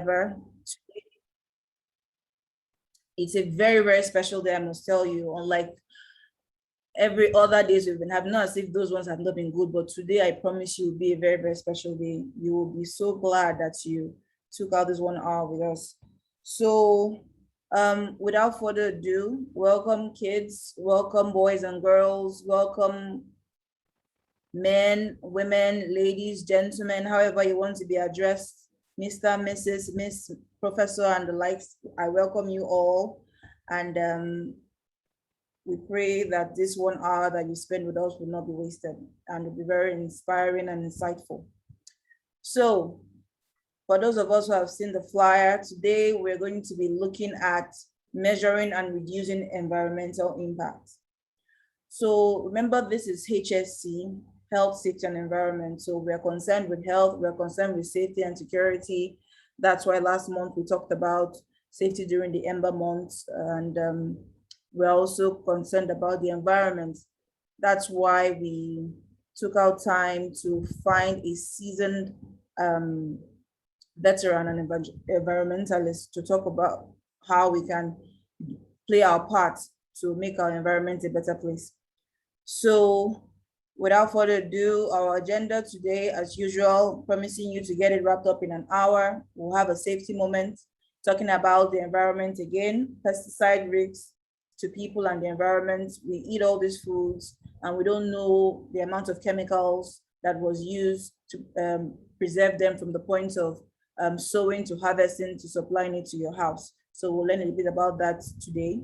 ever. It's a very, very special day, I must tell you, unlike every other days we've been having, not as if those ones have not been good, but today I promise you will be a very, very special day. You will be so glad that you took out this 1 hour with us. So without further ado, welcome kids, welcome boys and girls, welcome men, women, ladies, gentlemen, however you want to be addressed, Mr., Mrs., Miss, Professor, and the likes. I welcome you all, and we pray that this 1 hour that you spend with us will not be wasted and will be very inspiring and insightful. So for those of us who have seen the flyer, today we're going to be looking at measuring and reducing environmental impact. So remember, this is HSE, Health, Safety, and Environment. So we're concerned with health, we're concerned with safety and security. That's why last month we talked about safety during the Ember months, and we're also concerned about the environment. That's why we took out time to find a seasoned veteran and environmentalist to talk about how we can play our part to make our environment a better place. So without further ado, our agenda today, as usual, promising you to get it wrapped up in an hour. We'll have a safety moment, talking about the environment again, pesticide risks to people and the environment. We eat all these foods and we don't know the amount of chemicals that was used to preserve them from the point of sowing to harvesting to supplying it to your house. So we'll learn a bit about that today.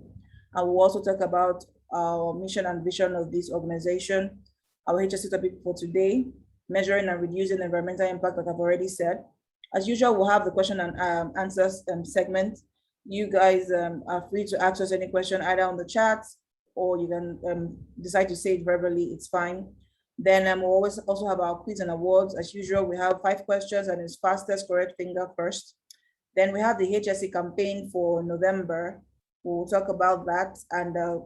And we'll also talk about our mission and vision of this organization, our HSE topic for today, measuring and reducing environmental impact, like I've already said. As usual, we'll have the question and answers segment. You guys are free to ask us any question either on the chat, or you can decide to say it verbally, it's fine. Then we'll always also have our quiz and awards. As usual, we have 5 questions and it's fastest correct finger first. Then we have the HSE campaign for November. We'll talk about that, and the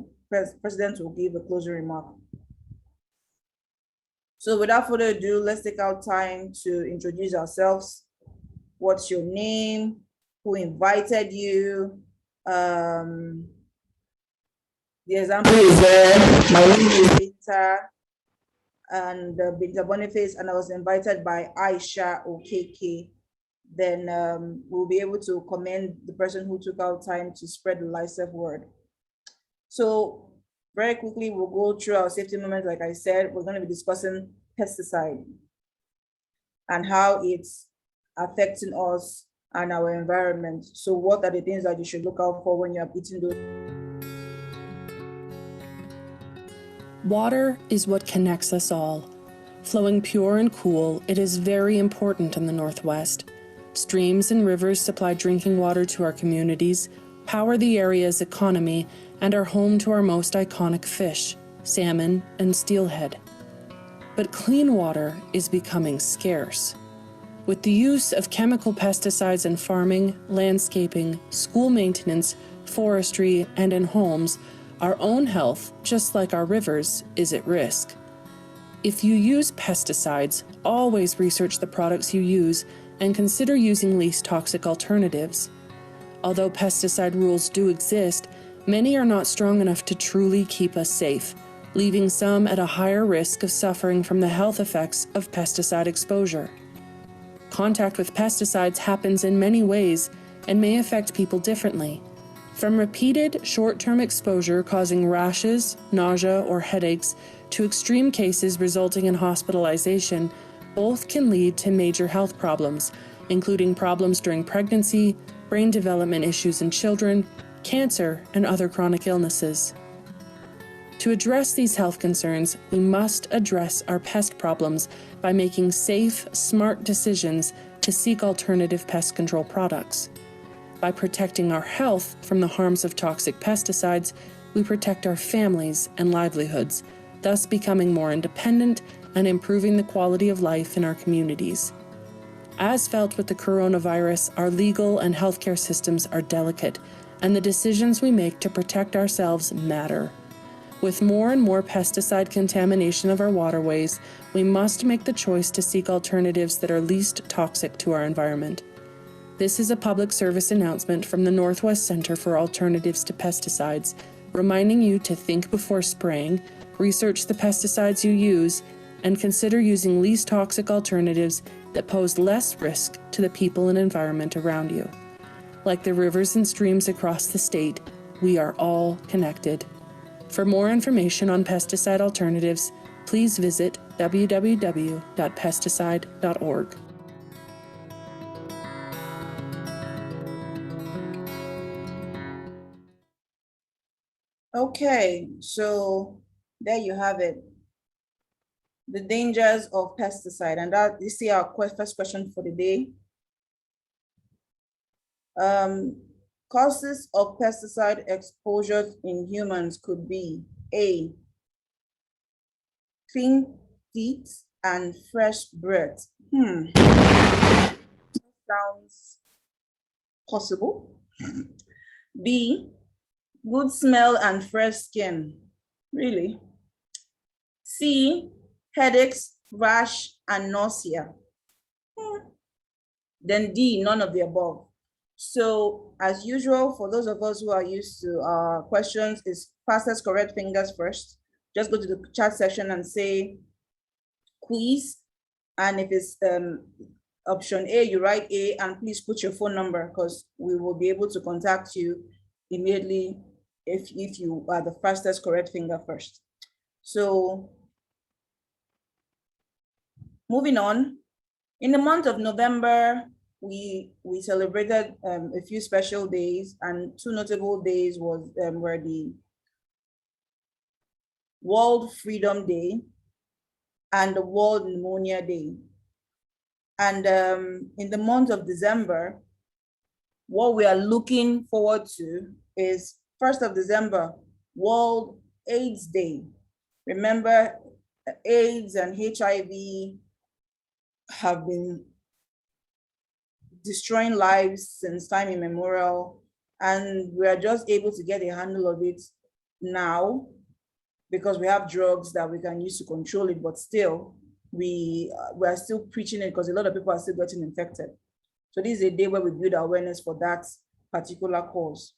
President will give a closing remark. So without further ado, let's take our time to introduce ourselves. What's your name? Who invited you? The example is there. My name is Binta, and Binta Boniface, and I was invited by Aisha Okeke. Then we'll be able to commend the person who took out time to spread the LiHSEIF word. So very quickly, we'll go through our safety moment. Like I said, we're going to be discussing pesticide and how it's affecting us and our environment. So what are the things that you should look out for when you're eating those? Water is what connects us all. Flowing pure and cool, it is very important in the Northwest. Streams and rivers supply drinking water to our communities, power the area's economy, and are home to our most iconic fish, salmon and steelhead. But clean water is becoming scarce. With the use of chemical pesticides in farming, landscaping, school maintenance, forestry, and in homes, our own health, just like our rivers, is at risk. If you use pesticides, always research the products you use and consider using least toxic alternatives. Although pesticide rules do exist, many are not strong enough to truly keep us safe, leaving some at a higher risk of suffering from the health effects of pesticide exposure. Contact with pesticides happens in many ways and may affect people differently. From repeated short-term exposure causing rashes, nausea, or headaches, to extreme cases resulting in hospitalization, both can lead to major health problems, including problems during pregnancy, brain development issues in children, cancer, and other chronic illnesses. To address these health concerns, we must address our pest problems by making safe, smart decisions to seek alternative pest control products. By protecting our health from the harms of toxic pesticides, we protect our families and livelihoods, thus becoming more independent and improving the quality of life in our communities. As felt with the coronavirus, our legal and healthcare systems are delicate, and the decisions we make to protect ourselves matter. With more and more pesticide contamination of our waterways, we must make the choice to seek alternatives that are least toxic to our environment. This is a public service announcement from the Northwest Center for Alternatives to Pesticides, reminding you to think before spraying, research the pesticides you use, and consider using least toxic alternatives that pose less risk to the people and environment around you. Like the rivers and streams across the state, we are all connected. For more information on pesticide alternatives, please visit www.pesticide.org. Okay, so there you have it. The dangers of pesticide, and that you see our first question for the day. Causes of pesticide exposure in humans could be A, clean teeth and fresh breath. Sounds possible. B, good smell and fresh skin. Really? C, headaches, rash, and nausea. Then D, none of the above. So as usual, for those of us who are used to questions, is fastest correct fingers first. Just go to the chat section and say quiz. And if it's option A, you write A, and please put your phone number because we will be able to contact you immediately if you are the fastest correct finger first. So moving on, in the month of November, we celebrated a few special days, and two notable days were the World Freedom Day and the World Pneumonia Day. And in the month of December, what we are looking forward to is 1st of December, World AIDS Day. Remember, AIDS and HIV have been destroying lives since time immemorial, and we are just able to get a handle of it now because we have drugs that we can use to control it, but still we are still preaching it because a lot of people are still getting infected. So this is a day where we build awareness for that particular cause.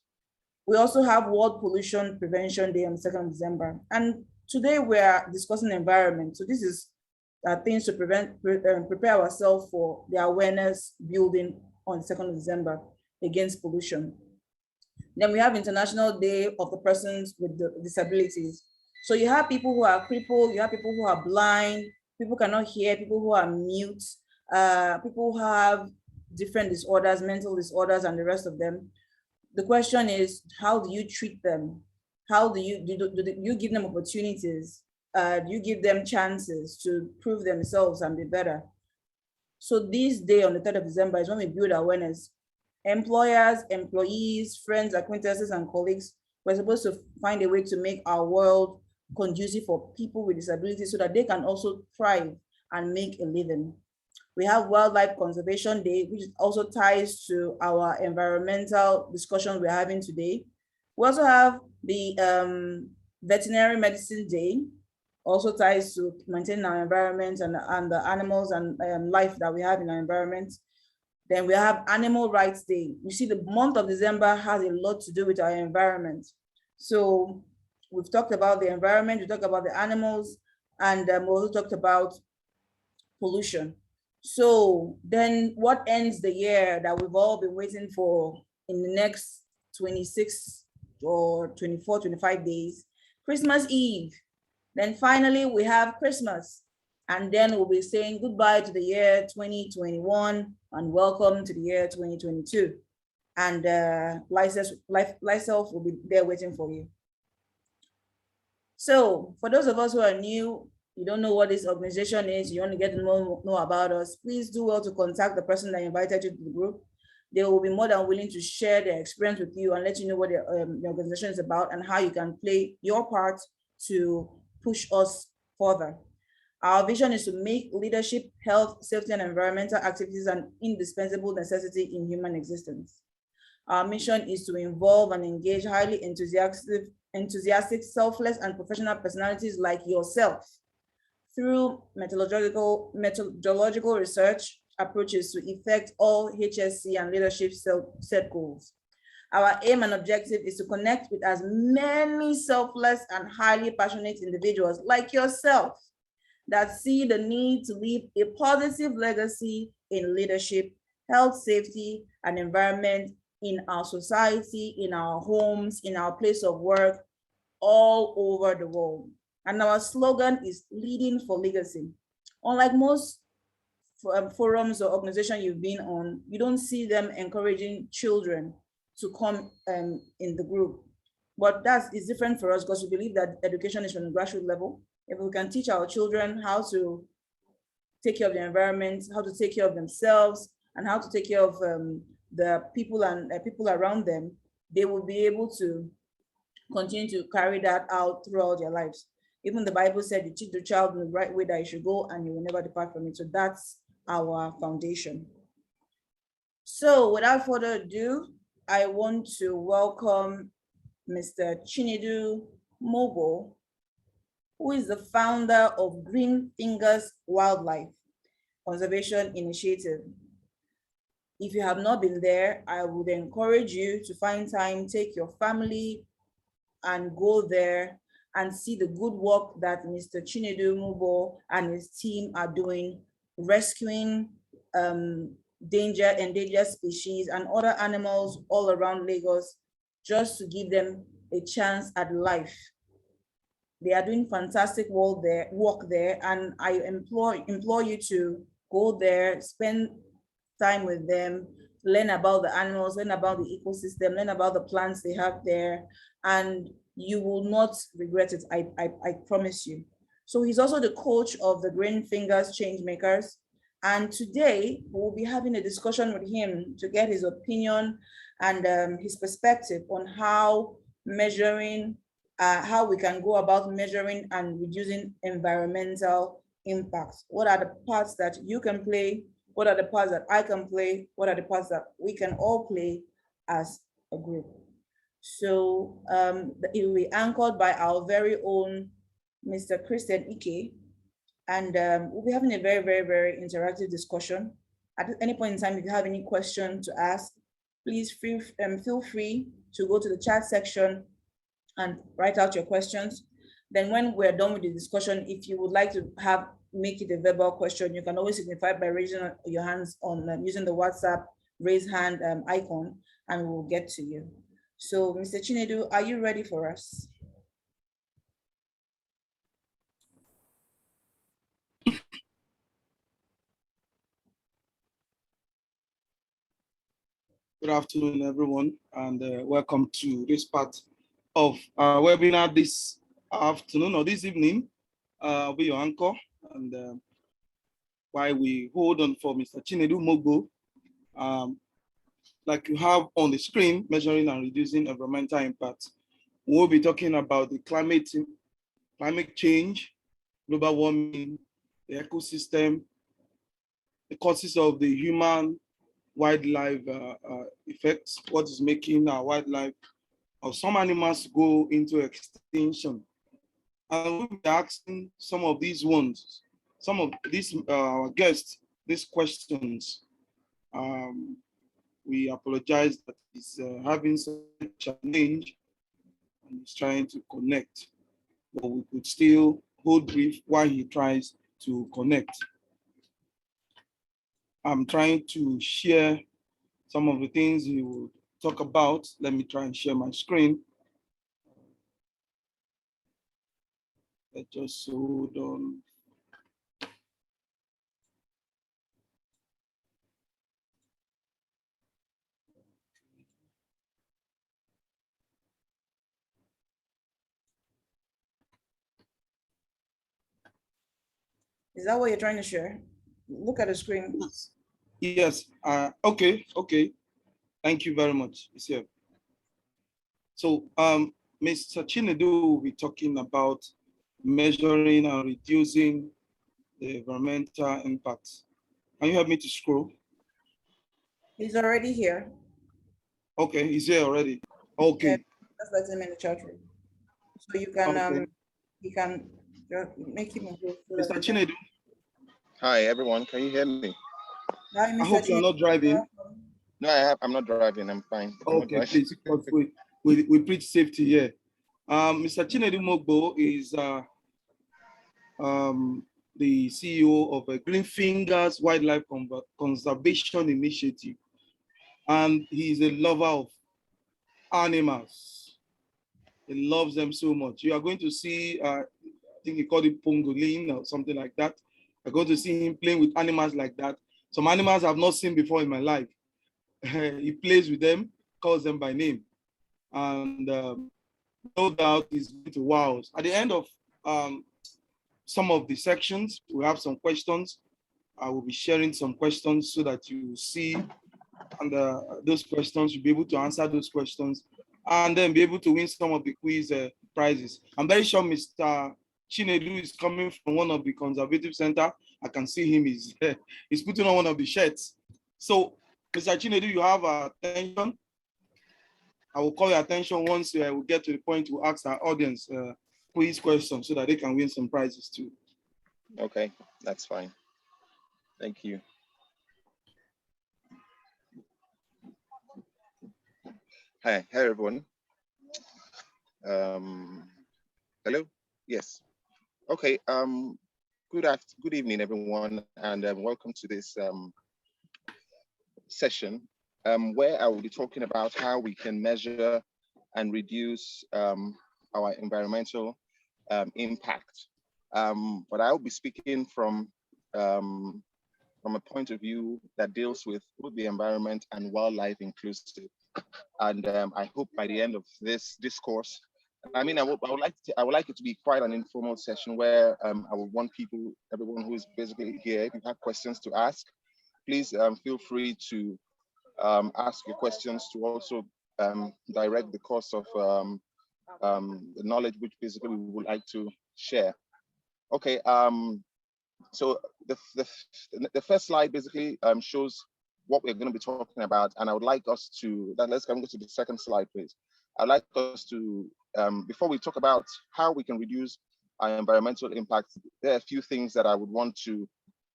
We also have World Pollution Prevention Day on 2nd of December. And today we are discussing environment. So this is things to prepare ourselves for the awareness building on 2nd of December against pollution. Then we have International Day of the Persons with Disabilities. So you have people who are crippled, you have people who are blind, people cannot hear, people who are mute, people who have different disorders, mental disorders, and the rest of them. The question is, how do you treat them? How do you give them opportunities? Do you give them chances to prove themselves and be better? So this day on the 3rd of December is when we build awareness. Employers, employees, friends, acquaintances, and colleagues, we're supposed to find a way to make our world conducive for people with disabilities so that they can also thrive and make a living. We have Wildlife Conservation Day, which also ties to our environmental discussion we're having today. We also have the Veterinary Medicine Day, also ties to maintaining our environment and the animals and life that we have in our environment. Then we have Animal Rights Day. You see, the month of December has a lot to do with our environment. So we've talked about the environment, we talked about the animals, and we also talked about pollution. So then what ends the year that we've all been waiting for in the next 26 or 24, 25 days? Christmas Eve. Then finally we have Christmas. And then we'll be saying goodbye to the year 2021 and welcome to the year 2022. And LiHSEIF will be there waiting for you. So for those of us who are new, you don't know what this organization is, you want to get to know about us, please do well to contact the person that invited you to the group. They will be more than willing to share their experience with you and let you know what the organization is about and how you can play your part to push us further. Our vision is to make leadership, health, safety, and environmental activities an indispensable necessity in human existence. Our mission is to involve and engage highly enthusiastic, selfless, and professional personalities like yourself through methodological research, approaches to effect all HSE and leadership set goals. Our aim and objective is to connect with as many selfless and highly passionate individuals like yourself that see the need to leave a positive legacy in leadership, health, safety, and environment in our society, in our homes, in our place of work, all over the world. And our slogan is leading for legacy. Unlike most forums or organizations you've been on, you don't see them encouraging children to come in the group. But that is different for us because we believe that education is from the grassroots level. If we can teach our children how to take care of the environment, how to take care of themselves, and how to take care of the people and people around them, they will be able to continue to carry that out throughout their lives. Even the Bible said, you teach the child in the right way that you should go and you will never depart from it. So that's our foundation. So without further ado, I want to welcome Mr. Chinedu Mobo, who is the founder of Green Fingers Wildlife Conservation Initiative. If you have not been there, I would encourage you to find time, take your family and go there and see the good work that Mr. Chinedu Mobo and his team are doing, rescuing endangered species and other animals all around Lagos, just to give them a chance at life. They are doing fantastic work there, and I implore you to go there, spend time with them, learn about the animals, learn about the ecosystem, learn about the plants they have there, and you will not regret it, I promise you. So he's also the coach of the Green Fingers Changemakers. And today we'll be having a discussion with him to get his opinion and his perspective on how measuring, how we can go about measuring and reducing environmental impacts. What are the parts that you can play? What are the parts that I can play? What are the parts that we can all play as a group? So it will be anchored by our very own Mr. Christian Ike. And we'll be having a very, very, very interactive discussion. At any point in time, if you have any question to ask, please feel free to go to the chat section and write out your questions. Then when we're done with the discussion, if you would like to make it a verbal question, you can always signify by raising your hands on using the WhatsApp raise hand icon, and we'll get to you. So Mr. Chinedu, are you ready for us? Good afternoon, everyone, and welcome to this part of our webinar this afternoon or this evening. I'll be your anchor, and while we hold on for Mr. Chinedu Mobo, like you have on the screen, measuring and reducing environmental impact, we'll be talking about the climate change, global warming, the ecosystem, the causes of the human wildlife effects, what is making our wildlife or some animals go into extinction. And we'll be asking some of these ones, some of these our guests, these questions. We apologize that he's having some challenge and he's trying to connect, but we could still hold brief while he tries to connect. I'm trying to share some of the things he will talk about. Let me try and share my screen. Let's just hold on. Is that what you're trying to share? Look at the screen. Yes. Okay. Thank you very much. It's here. So, Mr. Chinedu will be talking about measuring and reducing the environmental impacts. Can you help me to scroll? He's already here. Okay, he's here already. Okay. Yeah, just let him in the chat room. So you can okay. You can make him a group. Mr. Chinedu. Hi, everyone. Can you hear me? Hi, I Mr. hope you're not driving. No, I'm not driving. I'm fine. I'm not Okay, driving. please, because we preach safety here. Mr. Chinedu Mogbo is the CEO of Green Fingers Wildlife Conservation Initiative, and he's a lover of animals. He loves them so much. You are going to see, I think he called it pangolin or something like that. You're going to see him playing with animals like that. Some animals I've not seen before in my life. He plays with them, calls them by name, and no doubt he's going to wow us. At the end of some of the sections, we have some questions. I will be sharing some questions so that you see, and those questions, you'll be able to answer those questions and then be able to win some of the quiz prizes. I'm very sure Mr. Chinedu is coming from one of the conservative center. I can see him, he's putting on one of the shirts. So, Mr. Chinedu, you have our attention. I will call your attention once we get to the point to ask our audience quiz questions so that they can win some prizes too. Okay, that's fine. Thank you. Hi everyone. Hello. Yes. Okay. Good evening, everyone, and welcome to this session where I will be talking about how we can measure and reduce our environmental impact. But I'll be speaking from a point of view that deals with both the environment and wildlife inclusive. And I hope by the end of this discourse, I mean, I would like it to be quite an informal session where I would want everyone who is basically here, if you have questions to ask, please feel free to ask your questions, to also direct the course of the knowledge which basically we would like to share. Okay, so the first slide basically shows what we're going to be talking about, and I would like us to, let's go to the second slide, please. I'd like us to, before we talk about how we can reduce our environmental impact, there are a few things that I would want to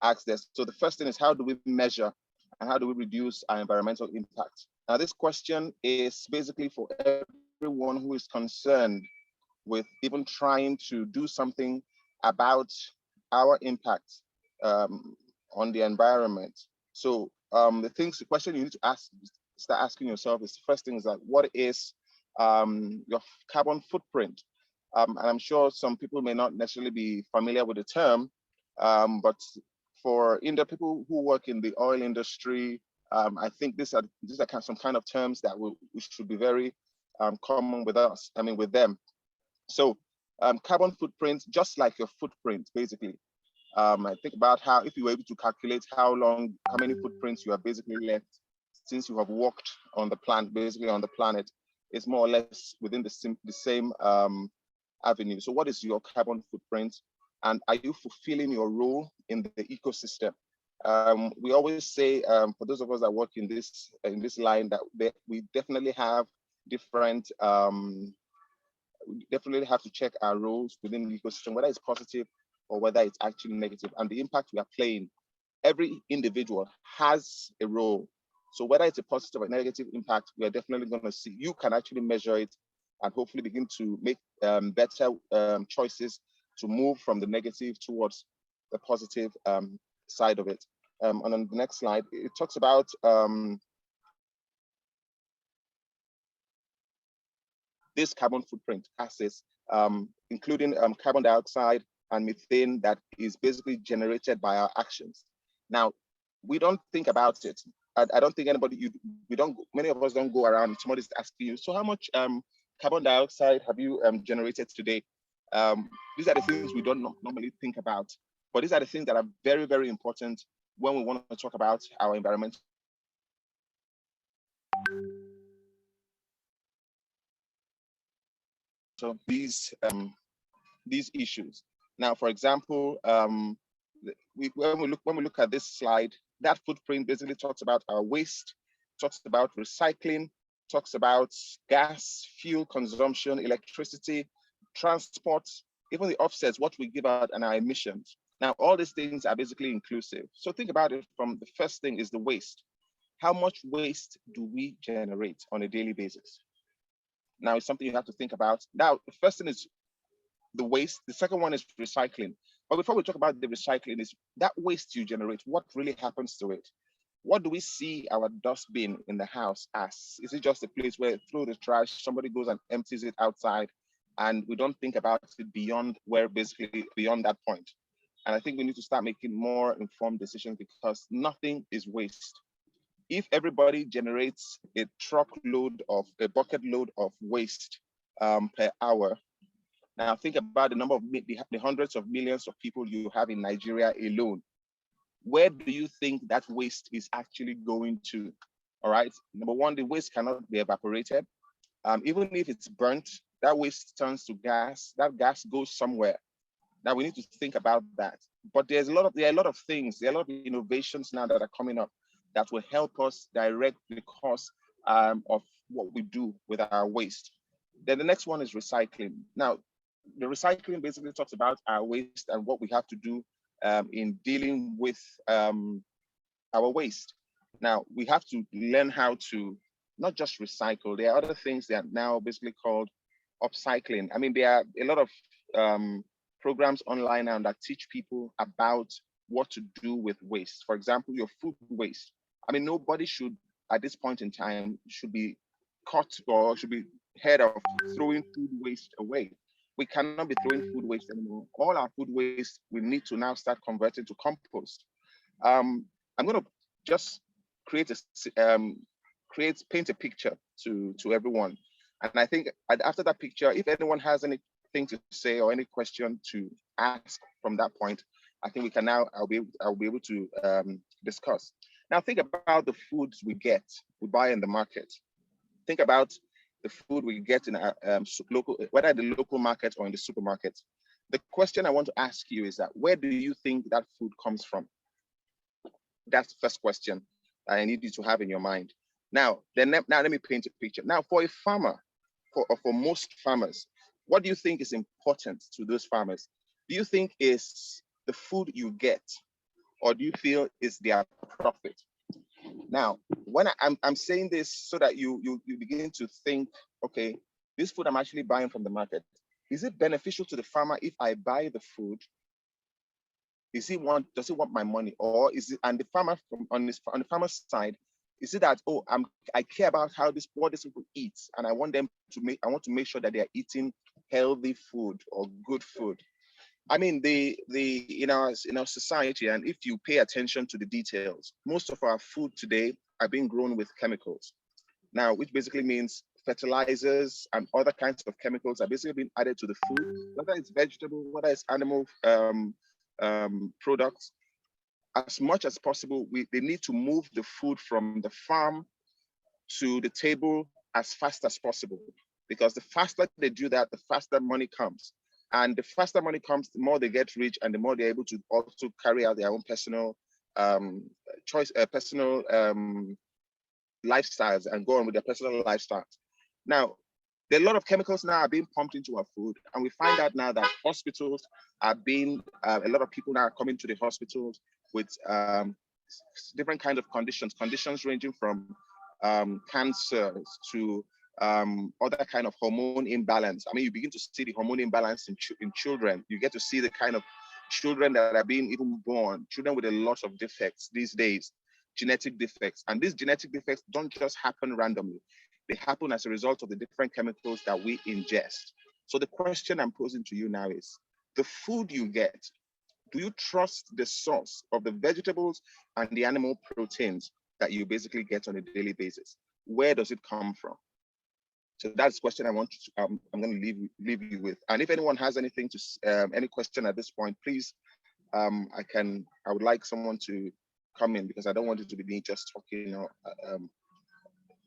ask this. So the first thing is, how do we measure and how do we reduce our environmental impact? Now, this question is basically for everyone who is concerned with even trying to do something about our impact on the environment. So the question you need to start asking yourself is, the first thing is that, what is your carbon footprint? And I'm sure some people may not necessarily be familiar with the term, but for the people who work in the oil industry, I think these are some kind of terms that we should be very common with us, with them. So carbon footprint, just like your footprint, basically. I think about how, if you were able to calculate how many footprints you have basically left since you have walked on the planet, basically on the planet, it's more or less within the same avenue. So what is your carbon footprint? And are you fulfilling your role in the ecosystem? We always say, for those of us that work in this line, that we definitely have different, we definitely have to check our roles within the ecosystem, whether it's positive or whether it's actually negative, and the impact we are playing. Every individual has a role. So whether it's a positive or negative impact, we are definitely going to see. You can actually measure it and hopefully begin to make better choices to move from the negative towards the positive side of it. And on the next slide, it talks about this carbon footprint gases, including carbon dioxide and methane that is basically generated by our actions. Now, we don't think about it. I don't think many of us don't go around, somebody's asking you, so how much carbon dioxide have you generated today? These are the things we don't normally think about, but these are the things that are very, very important when we want to talk about our environmental. So these issues. Now, for example, when we look at this slide, that footprint basically talks about our waste, talks about recycling, talks about gas, fuel consumption, electricity, transport, even the offsets, what we give out, and our emissions. Now, all these things are basically inclusive. So think about it from the first thing is the waste. How much waste do we generate on a daily basis? Now, it's something you have to think about. Now, the first thing is the waste. The second one is recycling. But before we talk about the recycling, is that waste you generate, what really happens to it? What do we see our dustbin in the house as? Is it just a place where through the trash, somebody goes and empties it outside, and we don't think about it beyond beyond that point? And I think we need to start making more informed decisions, because nothing is waste. If everybody generates a bucket load of waste per hour, now think about the number of the hundreds of millions of people you have in Nigeria alone. Where do you think that waste is actually going to? All right. Number one, the waste cannot be evaporated. Even if it's burnt, that waste turns to gas. That gas goes somewhere. Now we need to think about that. But there are a lot of things, there are a lot of innovations now that are coming up that will help us direct the cost of what we do with our waste. Then the next one is recycling. Now, the recycling basically talks about our waste and what we have to do in dealing with our waste. Now, we have to learn how to not just recycle. There are other things that are now basically called upcycling. I mean, there are a lot of programs online now that teach people about what to do with waste. For example, your food waste. I mean, nobody should, at this point in time, should be caught or should be heard of throwing food waste away. We cannot be throwing food waste anymore. All our food waste, we need to now start converting to compost. I'm going to just paint a picture to everyone. And I think after that picture, if anyone has anything to say or any question to ask from that point, I think we can now, I'll be able to discuss. Now think about the foods we buy in the market. Think about the food we get in our local, whether the local market or in the supermarket. The question I want to ask you is that, where do you think that food comes from? That's the first question I need you to have in your mind. Now let me paint a picture. Now, for a farmer, for most farmers, what do you think is important to those farmers? Do you think is the food you get, or do you feel is their profit? Now, when I'm saying this so that you begin to think, okay, this food I'm actually buying from the market, is it beneficial to the farmer if I buy the food? Does he want my money, or is it, and the farmer on the farmer's side, is it that, oh, I care about what these people eat, and I want to make sure that they are eating healthy food or good food? I mean, in our society, and if you pay attention to the details, most of our food today are being grown with chemicals. Now, which basically means fertilizers and other kinds of chemicals are basically being added to the food, whether it's vegetable, whether it's animal products. As much as possible, they need to move the food from the farm to the table as fast as possible, because the faster they do that, the faster money comes. And the faster money comes, the more they get rich, and the more they're able to also carry out their own personal lifestyles and go on with their personal lifestyles. Now, there are a lot of chemicals now are being pumped into our food, and we find out now that hospitals are being, a lot of people now are coming to the hospitals with different kinds of conditions ranging from cancers to other kind of hormone imbalance. I mean, you begin to see the hormone imbalance in children. You get to see the kind of children that are being even born, children with a lot of defects these days, genetic defects. And these genetic defects don't just happen randomly. They happen as a result of the different chemicals that we ingest. So the question I'm posing to you now is, the food you get, do you trust the source of the vegetables and the animal proteins that you basically get on a daily basis? Where does it come from? So that's the question I want to, I'm going to leave you with. And if anyone has anything to, any question at this point, please, I would like someone to come in, because I don't want it to be me just talking.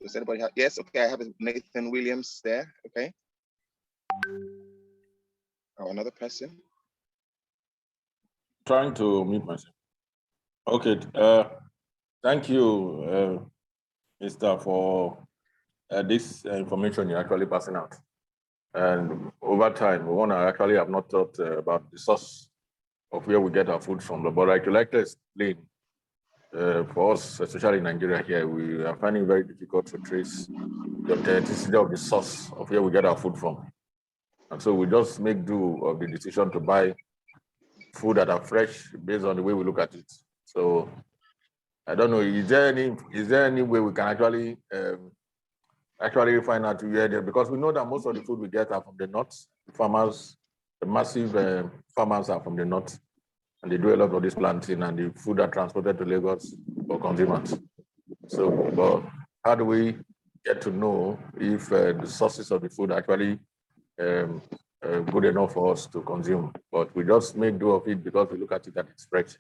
Does anybody have? Yes, okay, I have Nathan Williams there, okay. Oh, another person. Trying to mute myself. Okay, thank you, Mr. for this information you're actually passing out. And over time, we want to actually have not thought about the source of where we get our food from. But I would like to explain, for us, especially in Nigeria here, we are finding it very difficult to trace the authenticity of the source of where we get our food from. And so we just make do of the decision to buy food that are fresh based on the way we look at it. So I don't know, is there any way we can actually find out where they're, because we know that most of the food we get are from the north. The farmers, the massive farmers are from the north, and they do a lot of this planting, and the food are transported to Lagos for consumers. So, but how do we get to know if the sources of the food are actually good enough for us to consume? But we just make do of it because we look at it that it's fresh.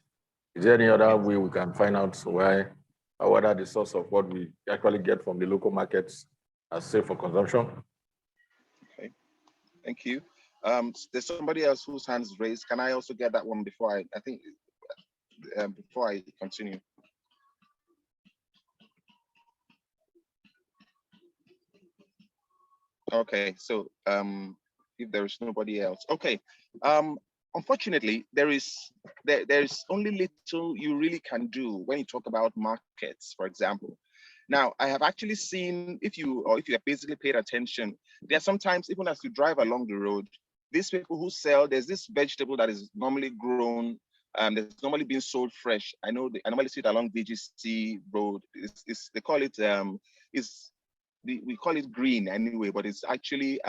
Is there any other way we can find out whether the source of what we actually get from the local markets are safe for consumption? Okay, thank you. There's somebody else whose hand is raised. Can I also get that one before I continue? Okay, so if there is nobody else, okay. Unfortunately, there's only little you really can do when you talk about markets, for example. Now, I have actually seen, if you have basically paid attention, there are sometimes, even as you drive along the road, these people who sell, there's this vegetable that is normally grown, that's normally being sold fresh. I normally see it along VGC Road. They call it, we call it green anyway, but it's actually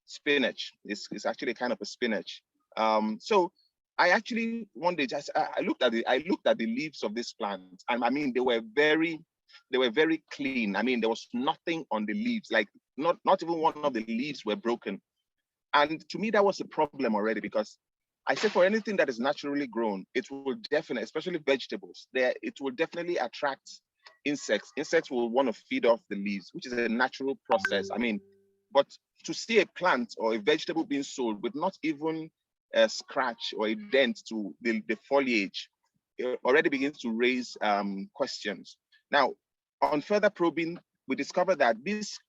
spinach. It's actually kind of a spinach. So I actually one day I looked at the leaves of this plant, and I mean they were very clean. I mean there was nothing on the leaves, like not even one of the leaves were broken. And to me that was a problem already, because I say for anything that is naturally grown, it will definitely, especially vegetables, it will definitely attract insects. Insects will want to feed off the leaves, which is a natural process. I mean, but to see a plant or a vegetable being sold with not even a scratch or a dent to the foliage, it already begins to raise questions. Now, on further probing, we discovered that these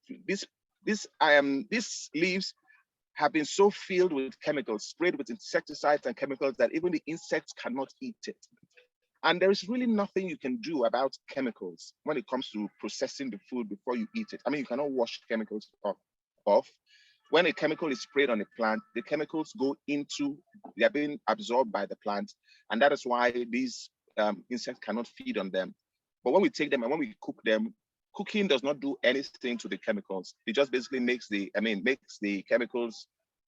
leaves have been so filled with chemicals, sprayed with insecticides and chemicals, that even the insects cannot eat it. And there is really nothing you can do about chemicals when it comes to processing the food before you eat it. I mean, you cannot wash chemicals off. When a chemical is sprayed on a plant, the chemicals they are being absorbed by the plant. And that is why these insects cannot feed on them. But when we take them and when we cook them, cooking does not do anything to the chemicals. It just basically makes the chemicals,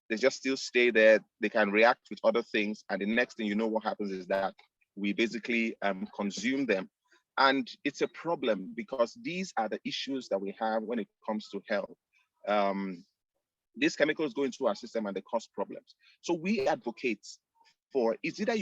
they just still stay there. They can react with other things. And the next thing you know, what happens is that we basically consume them. And it's a problem, because these are the issues that we have when it comes to health. These chemicals go into our system and they cause problems. So we advocate for, it's either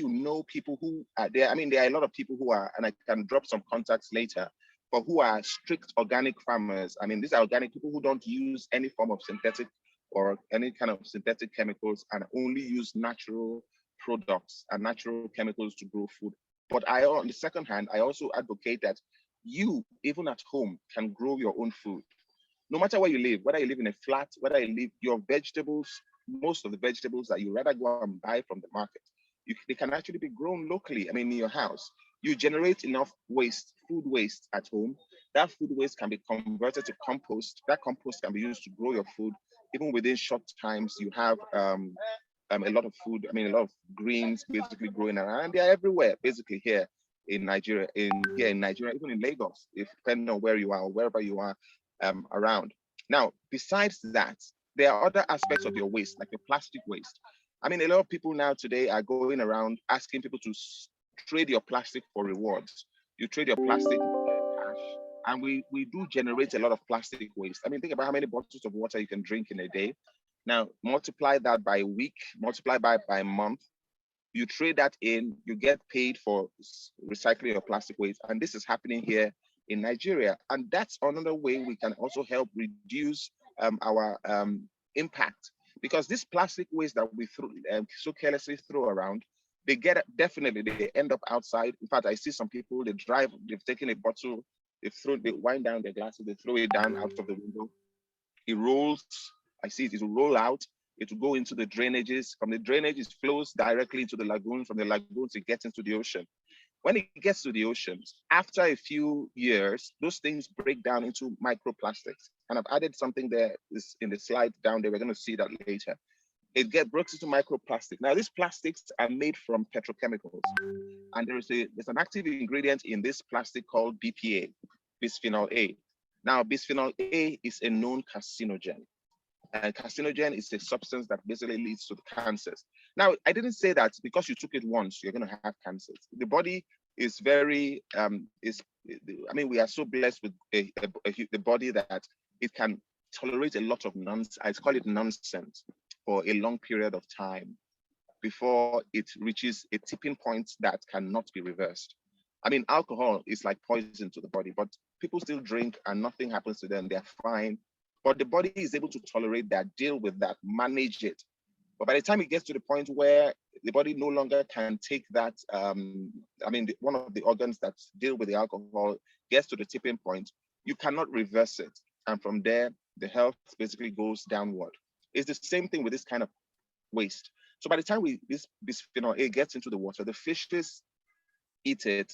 people who are there. I mean, there are a lot of people who are, and I can drop some contacts later, but who are strict organic farmers. I mean, these are organic people who don't use any form of synthetic or any kind of synthetic chemicals, and only use natural products and natural chemicals to grow food. But on the second hand, I also advocate that you, even at home, can grow your own food. No matter where you live, whether you live in a flat, whether you live, your vegetables, most of the vegetables that you rather go and buy from the market, they can actually be grown locally. I mean, in your house, you generate enough food waste at home. That food waste can be converted to compost. That compost can be used to grow your food. Even within short times, you have a lot of food. I mean, a lot of greens basically growing around. And they're everywhere, basically here in Nigeria, even in Lagos, depending on where you are or wherever you are around. Now, besides that, there are other aspects of your waste, like your plastic waste. I mean, a lot of people now today are going around asking people to trade your plastic for rewards. You trade your plastic for cash. And we do generate a lot of plastic waste. I mean, think about how many bottles of water you can drink in a day. Now, multiply that by a week, multiply by a month. You trade that in, you get paid for recycling your plastic waste. And this is happening here in Nigeria. And that's another way we can also help reduce our impact. Because this plastic waste that we so carelessly throw around, they end up outside. In fact, I see some people, they've taken a bottle, they wind down their glasses, they throw it down out of the window. It rolls, I see it will roll out. It will go into the drainages. From the drainage, it flows directly into the lagoon. From the lagoons, it gets into the ocean. When it gets to the oceans, after a few years, those things break down into microplastics. And I've added something there in the slide down there. We're going to see that later. It gets broken into microplastic. Now, these plastics are made from petrochemicals. And there's an active ingredient in this plastic called BPA, bisphenol A. Now, bisphenol A is a known carcinogen. And carcinogen is a substance that basically leads to cancers. Now, I didn't say that because you took it once, you're going to have cancers. The body is very, we are so blessed with the body that it can tolerate a lot of nonsense. I call it nonsense for a long period of time before it reaches a tipping point that cannot be reversed. I mean, alcohol is like poison to the body, but people still drink and nothing happens to them. They're fine. But the body is able to tolerate that, deal with that, manage it. But by the time it gets to the point where the body no longer can take that, one of the organs that deal with the alcohol gets to the tipping point, you cannot reverse it. And from there, the health basically goes downward. It's the same thing with this kind of waste. So by the time this bisphenol A gets into the water, the fishes eat it.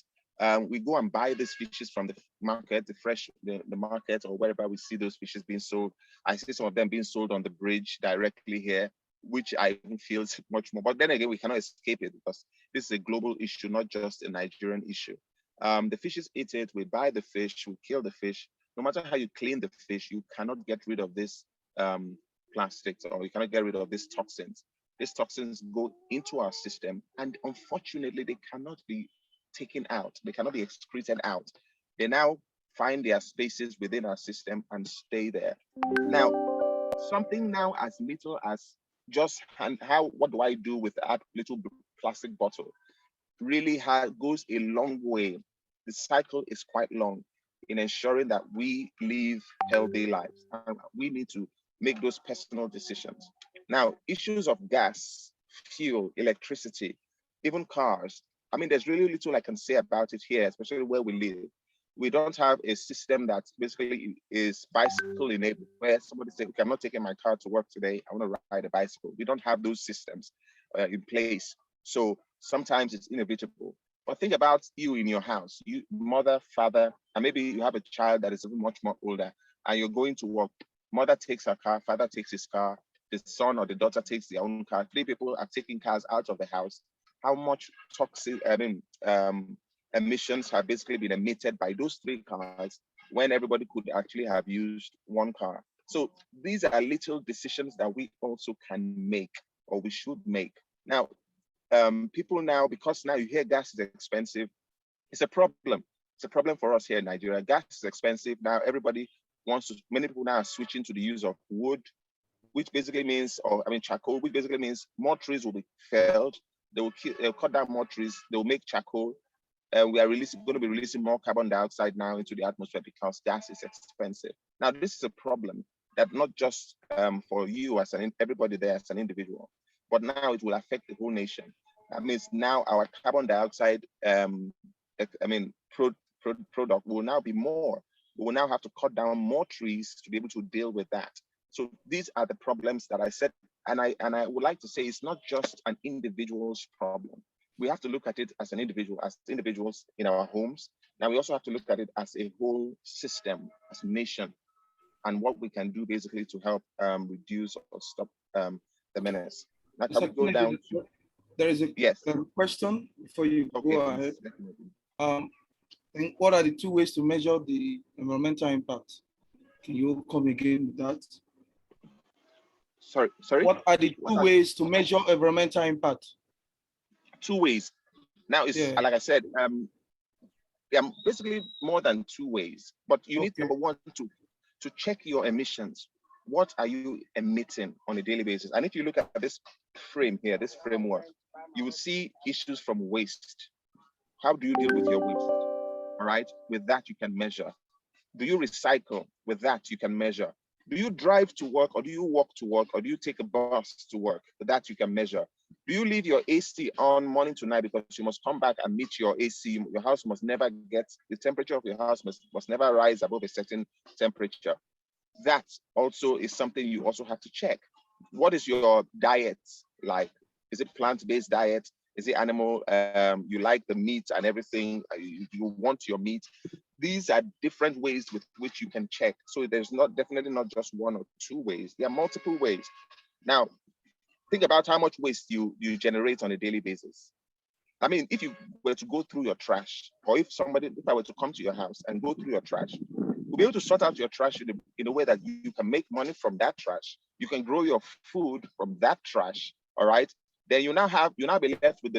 We go and buy these fishes from the market, the market or wherever we see those fishes being sold. I see some of them being sold on the bridge directly here, which I feel much more. But then again, we cannot escape it because this is a global issue, not just a Nigerian issue. The fishes eat it. We buy the fish. We kill the fish. No matter how you clean the fish, you cannot get rid of this plastics, or you cannot get rid of these toxins. These toxins go into our system, and unfortunately, they cannot be taken out. They cannot be excreted out. They now find their spaces within our system and stay there. Now, something now as little as just what do I do with that little plastic bottle really goes a long way. The cycle is quite long in ensuring that we live healthy lives. And we need to make those personal decisions. Now, issues of gas, fuel, electricity, even cars. I mean, there's really little I can say about it here, especially where we live. We don't have a system that basically is bicycle enabled, where somebody says, okay, I'm not taking my car to work today, I want to ride a bicycle. We don't have those systems in place. So sometimes it's inevitable. But think about you in your house, you mother, father, and maybe you have a child that is even much more older, and you're going to work. Mother takes her car, father takes his car, the son or the daughter takes their own car. 3 people are taking cars out of the house. How much toxic, emissions have basically been emitted by those 3 cars when everybody could actually have used 1 car. So these are little decisions that we also can make, or we should make. Now, people now, because now you hear gas is expensive, it's a problem. It's a problem for us here in Nigeria. Gas is expensive. Now many people now are switching to the use of wood, which basically means, charcoal, which basically means more trees will be felled. They'll cut down more trees. They'll make charcoal. We are going to be releasing more carbon dioxide now into the atmosphere because gas is expensive. Now, this is a problem that not just for you as everybody there as an individual, but now it will affect the whole nation. That means now our carbon dioxide, product will now be more. We will now have to cut down more trees to be able to deal with that. So these are the problems that I said, and I would like to say it's not just an individual's problem. We have to look at it as individuals in our homes. Now we also have to look at it as a whole system, as a nation, and what we can do basically to help reduce or stop the menace. Now, can we go down to... There is a question before you go ahead. What are the 2 ways to measure the environmental impact? Can you come again with that? Sorry? What are the 2 ways to measure environmental impact? 2 ways. Now, it's like I said, basically more than 2 ways. But you need, number 1, to check your emissions. What are you emitting on a daily basis? And if you look at this frame here, this framework, you will see issues from waste. How do you deal with your waste? All right, with that you can measure. Do you recycle? With that you can measure. Do you drive to work, or do you walk to work, or do you take a bus to work? With that you can measure. Do you leave your AC on morning to night because you must come back and meet your AC? Your house must never the temperature of your house must never rise above a certain temperature. That also is something you also have to check. what is your diet like? Is it plant-based diet? Is it animal? You like the meat and everything. You want your meat. These are different ways with which you can check. So there's definitely not just one or two ways. There are multiple ways. Now, think about how much waste you generate on a daily basis. I mean, if you were to go through your trash, or if I were to come to your house and go through your trash, we'll be able to sort out your trash in a way that you can make money from that trash. You can grow your food from that trash, all right? Then you now be left with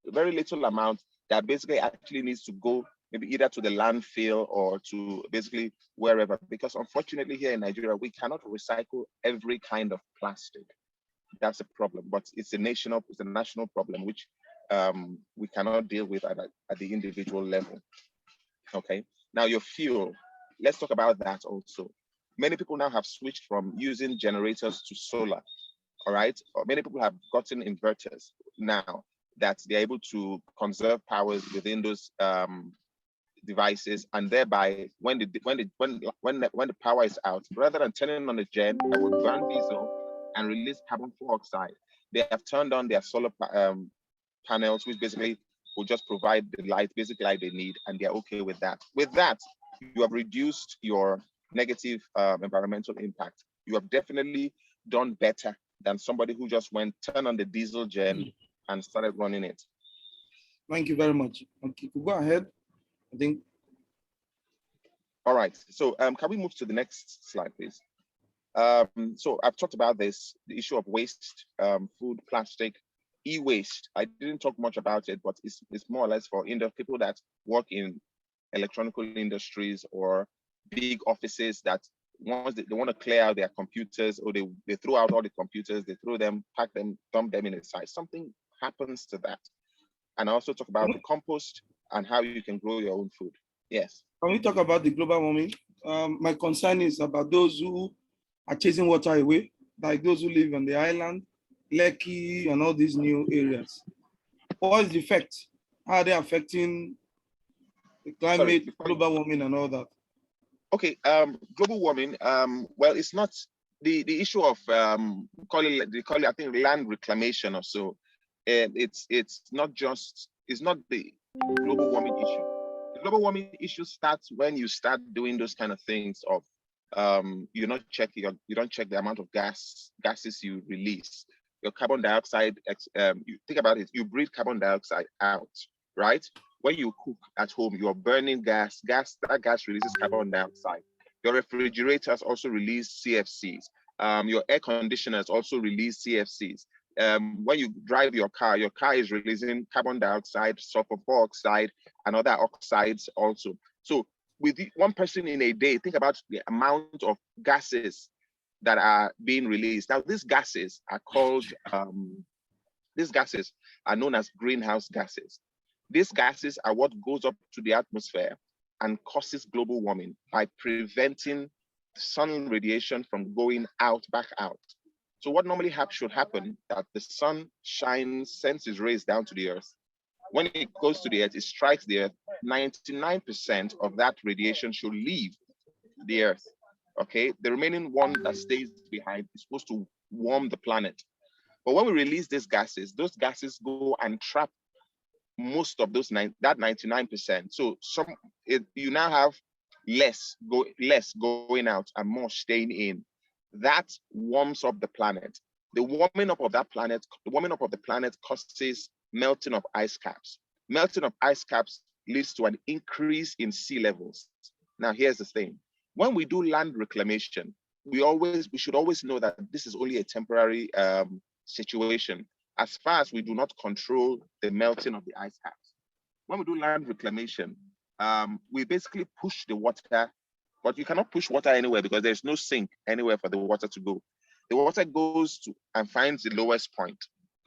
very little amount that basically actually needs to go maybe either to the landfill or to basically wherever. Because unfortunately here in Nigeria, we cannot recycle every kind of plastic. That's a problem, but it's a national problem, which we cannot deal with at the individual level. Okay, now your fuel, let's talk about that also. Many people now have switched from using generators to solar, all right? Or many people have gotten inverters now that they're able to conserve powers within those devices, and thereby when the power is out, rather than turning on the gen that would burn diesel and release carbon dioxide, they have turned on their solar panels, which basically will just provide the basic light they need, and they're okay with that. With that, you have reduced your negative environmental impact. You have definitely done better than somebody who just turned on the diesel gen and started running it. Thank you very much. Okay, go ahead. I think. All right, so can we move to the next slide, please? So I've talked about the issue of waste, food, plastic, e-waste. I didn't talk much about it, but it's more or less for people that work in electronic industries or big offices that once they want to clear out their computers, or they throw out all the computers, they throw them, pack them, dump them in a site. Something happens to that. And I also talk about the compost and how you can grow your own food. Yes. Can we talk about the global warming? My concern is about those who are chasing water away, like those who live on the island, Lekki, and all these new areas. What is the effect? How are they affecting the climate, global warming, and all that? Okay, global warming. Well, it's not the issue of they call it I think land reclamation or so. It's not the global warming issue. The global warming issue starts when you start doing those kind of things of you don't check the amount of gases you release. Your carbon dioxide, you think about it, you breathe carbon dioxide out, right? When you cook at home, you're burning gas, that gas releases carbon dioxide. Your refrigerators also release CFCs. Your air conditioners also release CFCs. When you drive your car is releasing carbon dioxide, sulfur dioxide, and other oxides also. So with one person in a day, think about the amount of gases that are being released. Now, these gases are known as greenhouse gases. These gases are what goes up to the atmosphere and causes global warming by preventing sun radiation from going back out. So what normally should happen, that the sun shines, sends its rays down to the earth. When it goes to the earth, it strikes the earth. 99% of that radiation should leave the earth. Okay, the remaining one that stays behind is supposed to warm the planet. But when we release those gases go and trap most of that 99%. So you now have less going out and more staying in. That warms up the planet. The warming up of the planet causes melting of ice caps. Melting of ice caps leads to an increase in sea levels. Now, here's the thing. When we do land reclamation, we should always know that this is only a temporary situation, as far as we do not control the melting of the ice caps. When we do land reclamation, we basically push the water, but you cannot push water anywhere because there's no sink anywhere for the water to go. The water goes to and finds the lowest point.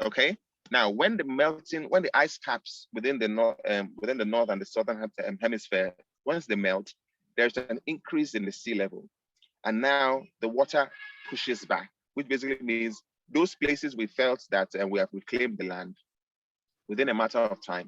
Okay. Now, when the ice caps within the north and the southern hemisphere, once they melt, there's an increase in the sea level, and now the water pushes back, which basically means those places we felt that we have reclaimed the land, within a matter of time,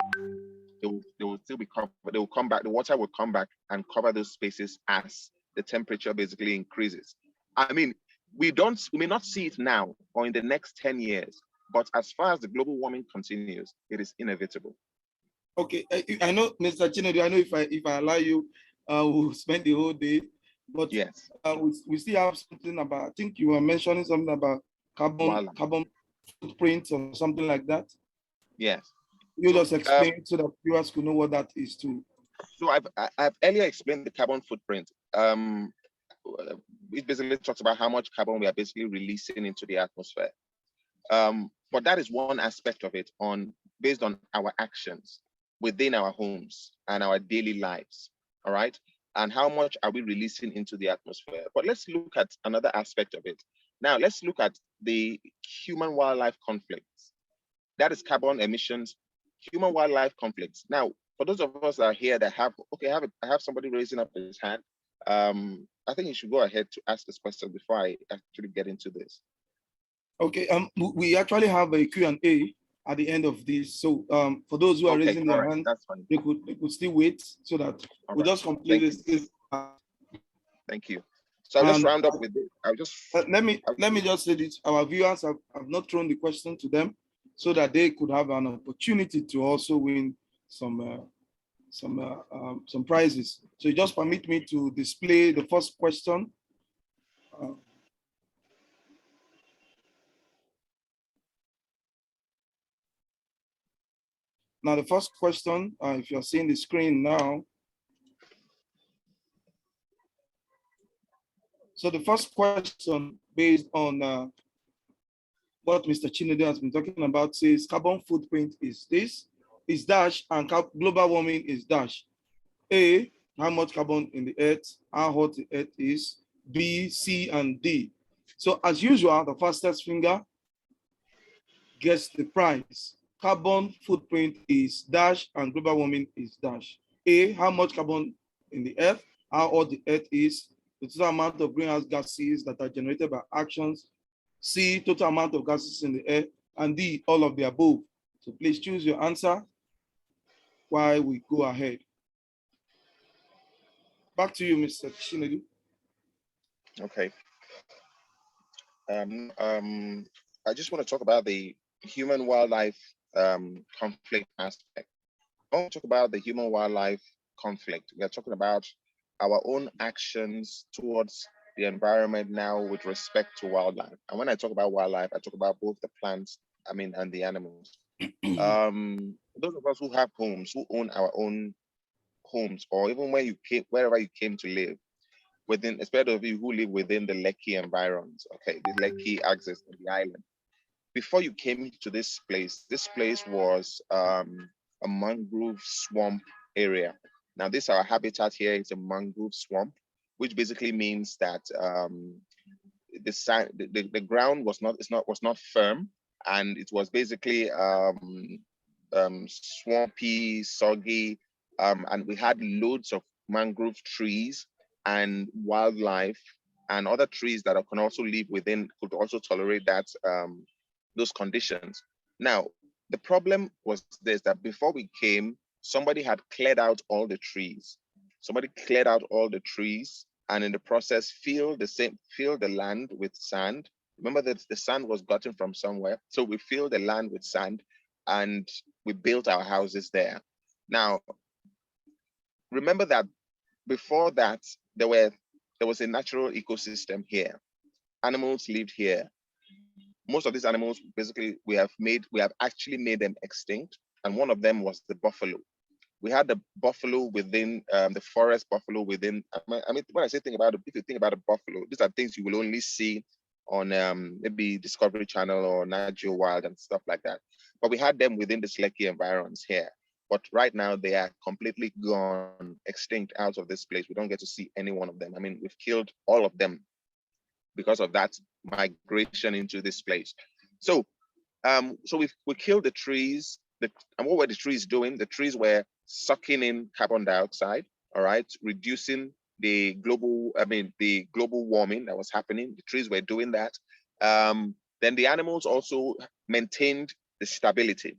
they will still be covered. They will come back. The water will come back and cover those spaces as the temperature basically increases. I mean, we may not see it now or in the next 10 years, but as far as the global warming continues, it is inevitable. Okay, I know, Mr. Chinedu, I know if I allow you, we'll spend the whole day, but yes, we still have something about, I think you were mentioning something about carbon footprint or something like that. Yes. You just explain so that viewers could know what that is too. So I've earlier explained the carbon footprint. It basically talks about how much carbon we are basically releasing into the atmosphere. But that is one aspect of it based on our actions within our homes and our daily lives, all right? And how much are we releasing into the atmosphere? But let's look at another aspect of it. Now, let's look at the human-wildlife conflicts. That is carbon emissions, human-wildlife conflicts. Now, for those of us that are here that have, okay, I have somebody raising up his hand. I think you should go ahead to ask this question before I actually get into this. Okay, we actually have a Q&A at the end of this. So for those who are raising their hand, they could still wait so that we'll just complete this. Thank you. So I'll just round up with it. Let me just say this. Our viewers have not thrown the question to them so that they could have an opportunity to also win some prizes. So just permit me to display the first question. Now, the first question, if you're seeing the screen now. So the first question, based on what Mr. Chinedu has been talking about, says carbon footprint is this, is dash, and global warming is dash. A, how much carbon in the earth, how hot the earth is, B, C, and D. So as usual, the fastest finger gets the prize. Carbon footprint is dash and global warming is dash. A, how much carbon in the earth, how hot the earth is, the total amount of greenhouse gases that are generated by actions. C, total amount of gases in the air, and D, all of the above. So please choose your answer while we go ahead. Back to you, Mr. Chinedu. Okay. I just want to talk about the human-wildlife conflict aspect. I want to talk about the human-wildlife conflict. We are talking about our own actions towards the environment now with respect to wildlife. And when I talk about wildlife, I talk about both the plants, and the animals. Those of us who have homes, who own our own homes, or even wherever you came to live, especially of you who live within the LiHSEIF environs, okay, the LiHSEIF axis of the island. Before you came to this place was a mangrove swamp area. Now, this our habitat here is a mangrove swamp, which basically means that the ground was not firm, and it was basically swampy, soggy, and we had loads of mangrove trees and wildlife and other trees that can also live within, could also tolerate that those conditions. Now, the problem was this, that before we came, somebody had cleared out all the trees. Somebody cleared out all the trees, and in the process filled the land with sand. Remember that the sand was gotten from somewhere. So we filled the land with sand and we built our houses there. Now, remember that before that, there was a natural ecosystem here. Animals lived here. Most of these animals, basically, we have actually made them extinct. And one of them was the buffalo. We had the buffalo within the forest buffalo within. I mean, when I say if you think about a buffalo, these are things you will only see on maybe Discovery Channel or Nat Geo Wild and stuff like that. But we had them within the LiHSEIF environs here. But right now they are completely gone, extinct out of this place. We don't get to see any one of them. I mean, we've killed all of them because of that migration into this place. So, we killed the trees. And what were the trees doing? The trees were sucking in carbon dioxide, all right, reducing the global warming that was happening. The trees were doing that. Then the animals also maintained the stability.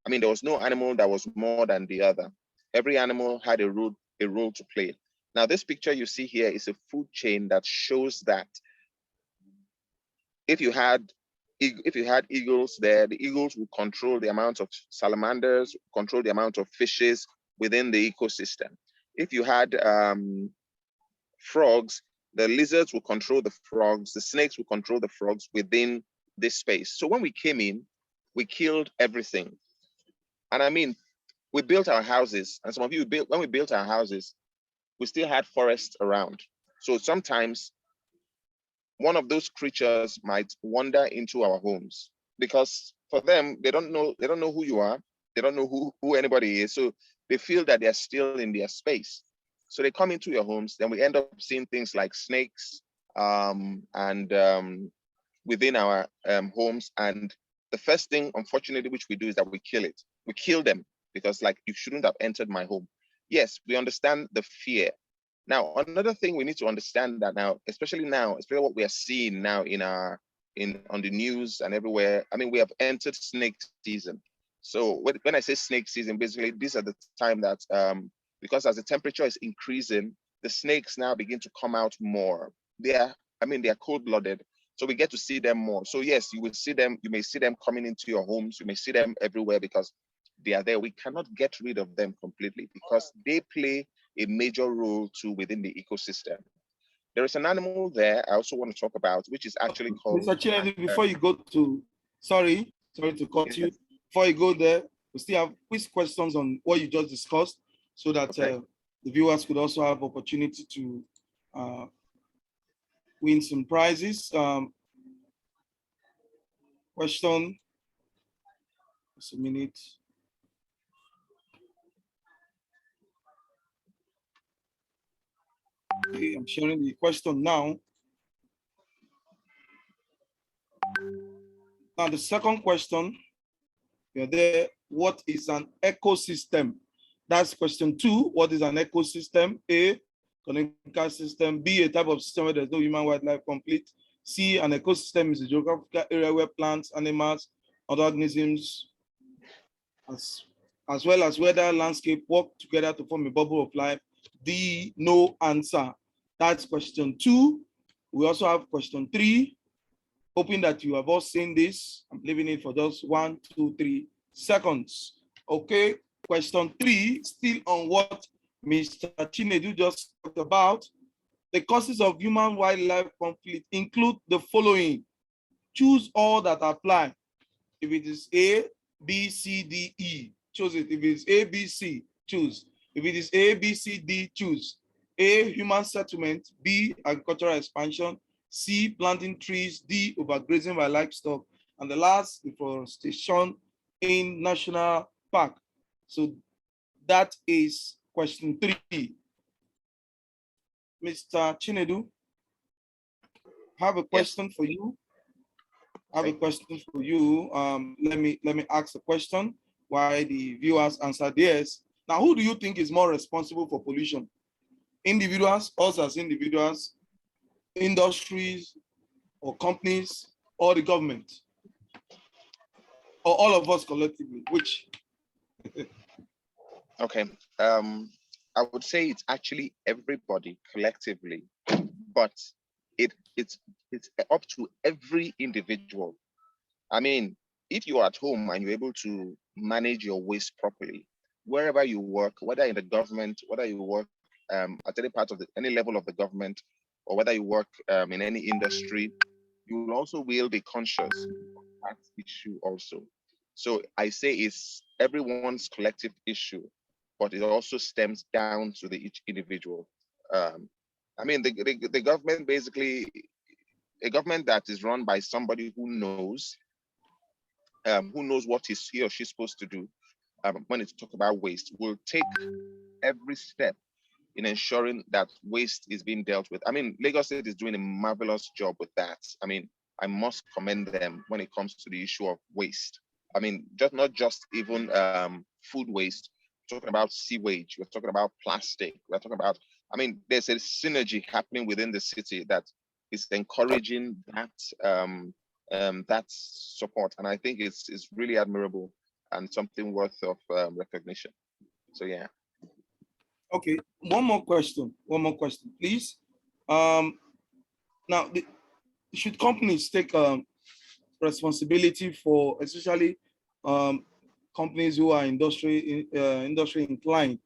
I mean, there was no animal that was more than the other. Every animal had a role to play. Now, this picture you see here is a food chain that shows that If you had eagles there, the eagles would control the amount of salamanders, control the amount of fishes within the ecosystem. If you had frogs, the lizards will control the frogs, the snakes will control the frogs within this space. So when we came in, we killed everything. And I mean, we built our houses, and some of you when we built our houses, we still had forests around. So sometimes one of those creatures might wander into our homes, because for them, they don't know who you are, they don't know who anybody is. So they feel that they're still in their space. So they come into your homes, then we end up seeing things like snakes within our homes. And the first thing, unfortunately, which we do is that we kill it. We kill them because, like, you shouldn't have entered my home. Yes, we understand the fear. Now, another thing we need to understand that now, especially what we are seeing now on the news and everywhere. I mean, we have entered snake season. So when I say snake season, basically these are the time that because as the temperature is increasing, the snakes now begin to come out more. They are cold-blooded, so we get to see them more. So yes, you will see them. You may see them coming into your homes. You may see them everywhere because they are there. We cannot get rid of them completely because they play a major role too within the ecosystem. There is an animal there I also want to talk about, which is actually called— Mr. Chinedu, before you go to, sorry to cut you. Before you go there, we still have quick questions on what you just discussed, so that the viewers could also have opportunity to win some prizes. Question, just a minute. Okay, I'm sharing the question now. Now, the second question, you're there. What is an ecosystem? That's question 2. What is an ecosystem? A, economical system. B, a type of system where there's no human wildlife conflict. C, an ecosystem is a geographical area where plants, animals, other organisms, as well as weather, landscape work together to form a bubble of life. D, no answer. That's question 2. We also have question 3. Hoping that you have all seen this. I'm leaving it for just 1, 2, 3 seconds. Okay, question 3, still on what Mr. Chinedu just talked about. The causes of human-wildlife conflict include the following. Choose all that apply. If it is A, B, C, D, E, choose it. If it is A, B, C, choose. If it is A, B, C, D, choose. A, human settlement. B, agricultural expansion. C, planting trees. D, overgrazing by livestock. And the last, deforestation in national park. So that is question 3. Mr. Chinedu, I have a question for you. Let me ask a question while the viewers answer theirs. Now, who do you think is more responsible for pollution? Individuals, us as individuals, industries, or companies, or the government, or all of us collectively? Which? Okay. I would say it's actually everybody collectively, but it's up to every individual. I mean, if you're at home and you're able to manage your waste properly, wherever you work, whether in the government, whether you work at any part of any level of the government, or whether you work in any industry, you will also be conscious of that issue also. So I say it's everyone's collective issue, but it also stems down to each individual. I mean, the government, basically, a government that is run by somebody who knows what he or she's supposed to do when it's talk about waste, will take every step in ensuring that waste is being dealt with. I mean, Lagos State is doing a marvelous job with that. I mean, I must commend them when it comes to the issue of waste. I mean, not just even food waste. We're talking about sewage. We're talking about plastic. We're talking about, I mean, there's a synergy happening within the city that is encouraging that support, and I think it's really admirable and something worth of recognition. So yeah. Okay, one more question, please. Now the should companies take responsibility for, especially companies who are industry inclined?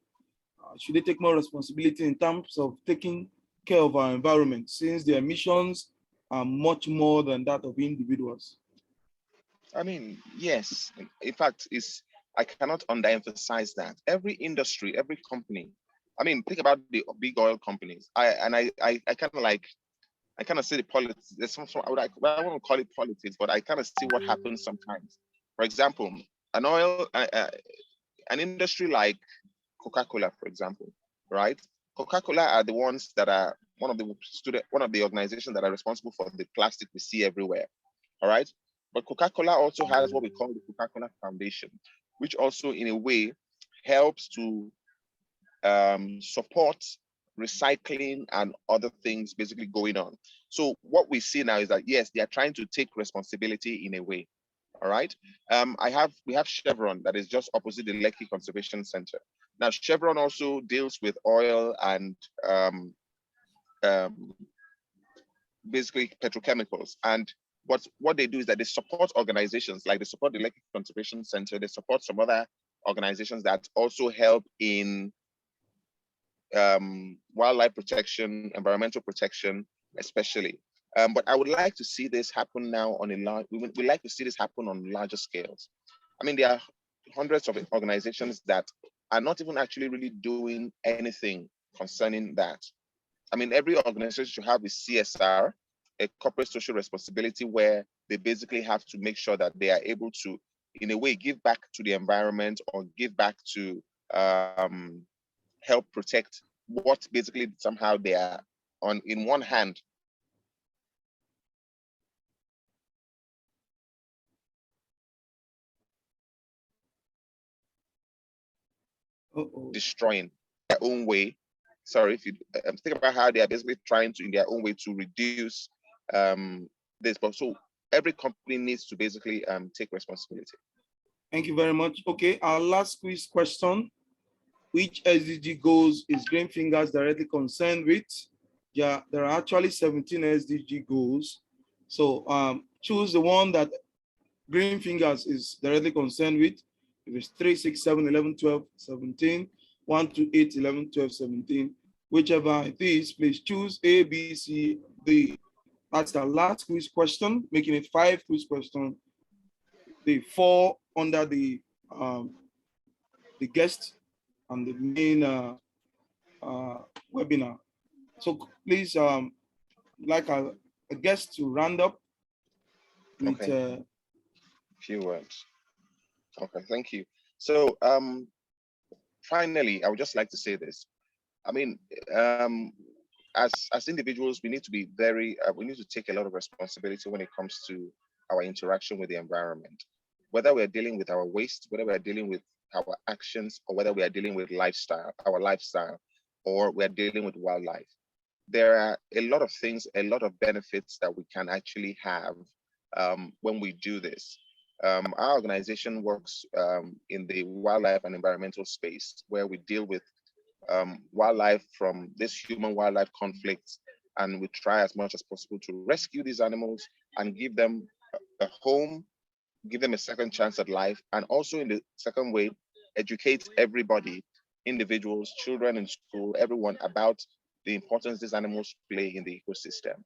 Should they take more responsibility in terms of taking care of our environment, since the emissions are much more than that of individuals? I mean, yes. In fact, I cannot underemphasize that. Every industry, every company. I mean, think about the big oil companies. I kind of see the politics. There's some I won't call it politics, but I kind of see what happens sometimes. For example, an industry like Coca-Cola, for example, right? Coca-Cola are the ones that are one of the organizations that are responsible for the plastic we see everywhere. All right. But Coca-Cola also has what we call the Coca-Cola Foundation, which also in a way helps to support recycling and other things basically going on. So what we see now is that, yes, they are trying to take responsibility in a way. All right. We have Chevron that is just opposite the Lekki Conservation Center. Now, Chevron also deals with oil and basically petrochemicals. And what they do is that they support organizations, like they support the Lekki Conservation Center. They support some other organizations that also help in wildlife protection, environmental protection, especially. But I would like to see this happen now on a large. We like to see this happen on larger scales. I mean, there are hundreds of organizations that are not even actually really doing anything concerning that. I mean, every organization should have a CSR, a corporate social responsibility, where they basically have to make sure that they are able to, in a way, give back to the environment or give back to help protect what basically somehow they are on. In one hand, destroying their own way. Sorry, if you think about how they are basically trying to, in their own way, to reduce this. But so every company needs to basically take responsibility. Thank you very much. Okay, our last quiz question. Which SDG goals is Green Fingers directly concerned with? Yeah, there are actually 17 SDG goals. So choose the one that Green Fingers is directly concerned with. If it's 3, 6, 7, 11, 12, 17, 1 to 8, 11, 12, 17, whichever it is, please choose A, B, C, D. That's the last quiz question, making it 5 quiz questions. The 4 under the guest and the main webinar. So please, like a guest to round up with few words. Okay, thank you. So finally, I would just like to say this. I mean, as individuals, we need to be we need to take a lot of responsibility when it comes to our interaction with the environment. Whether we're dealing with our waste, whether we're dealing with our actions, or whether we are dealing with our lifestyle, or we're dealing with wildlife. There are a lot of things, a lot of benefits that we can actually have when we do this. Our organization works in the wildlife and environmental space, where we deal with wildlife from this human-wildlife conflict, and we try as much as possible to rescue these animals and give them a home, give them a second chance at life, and also in the second way, educate everybody, individuals, children in school, everyone, about the importance these animals play in the ecosystem.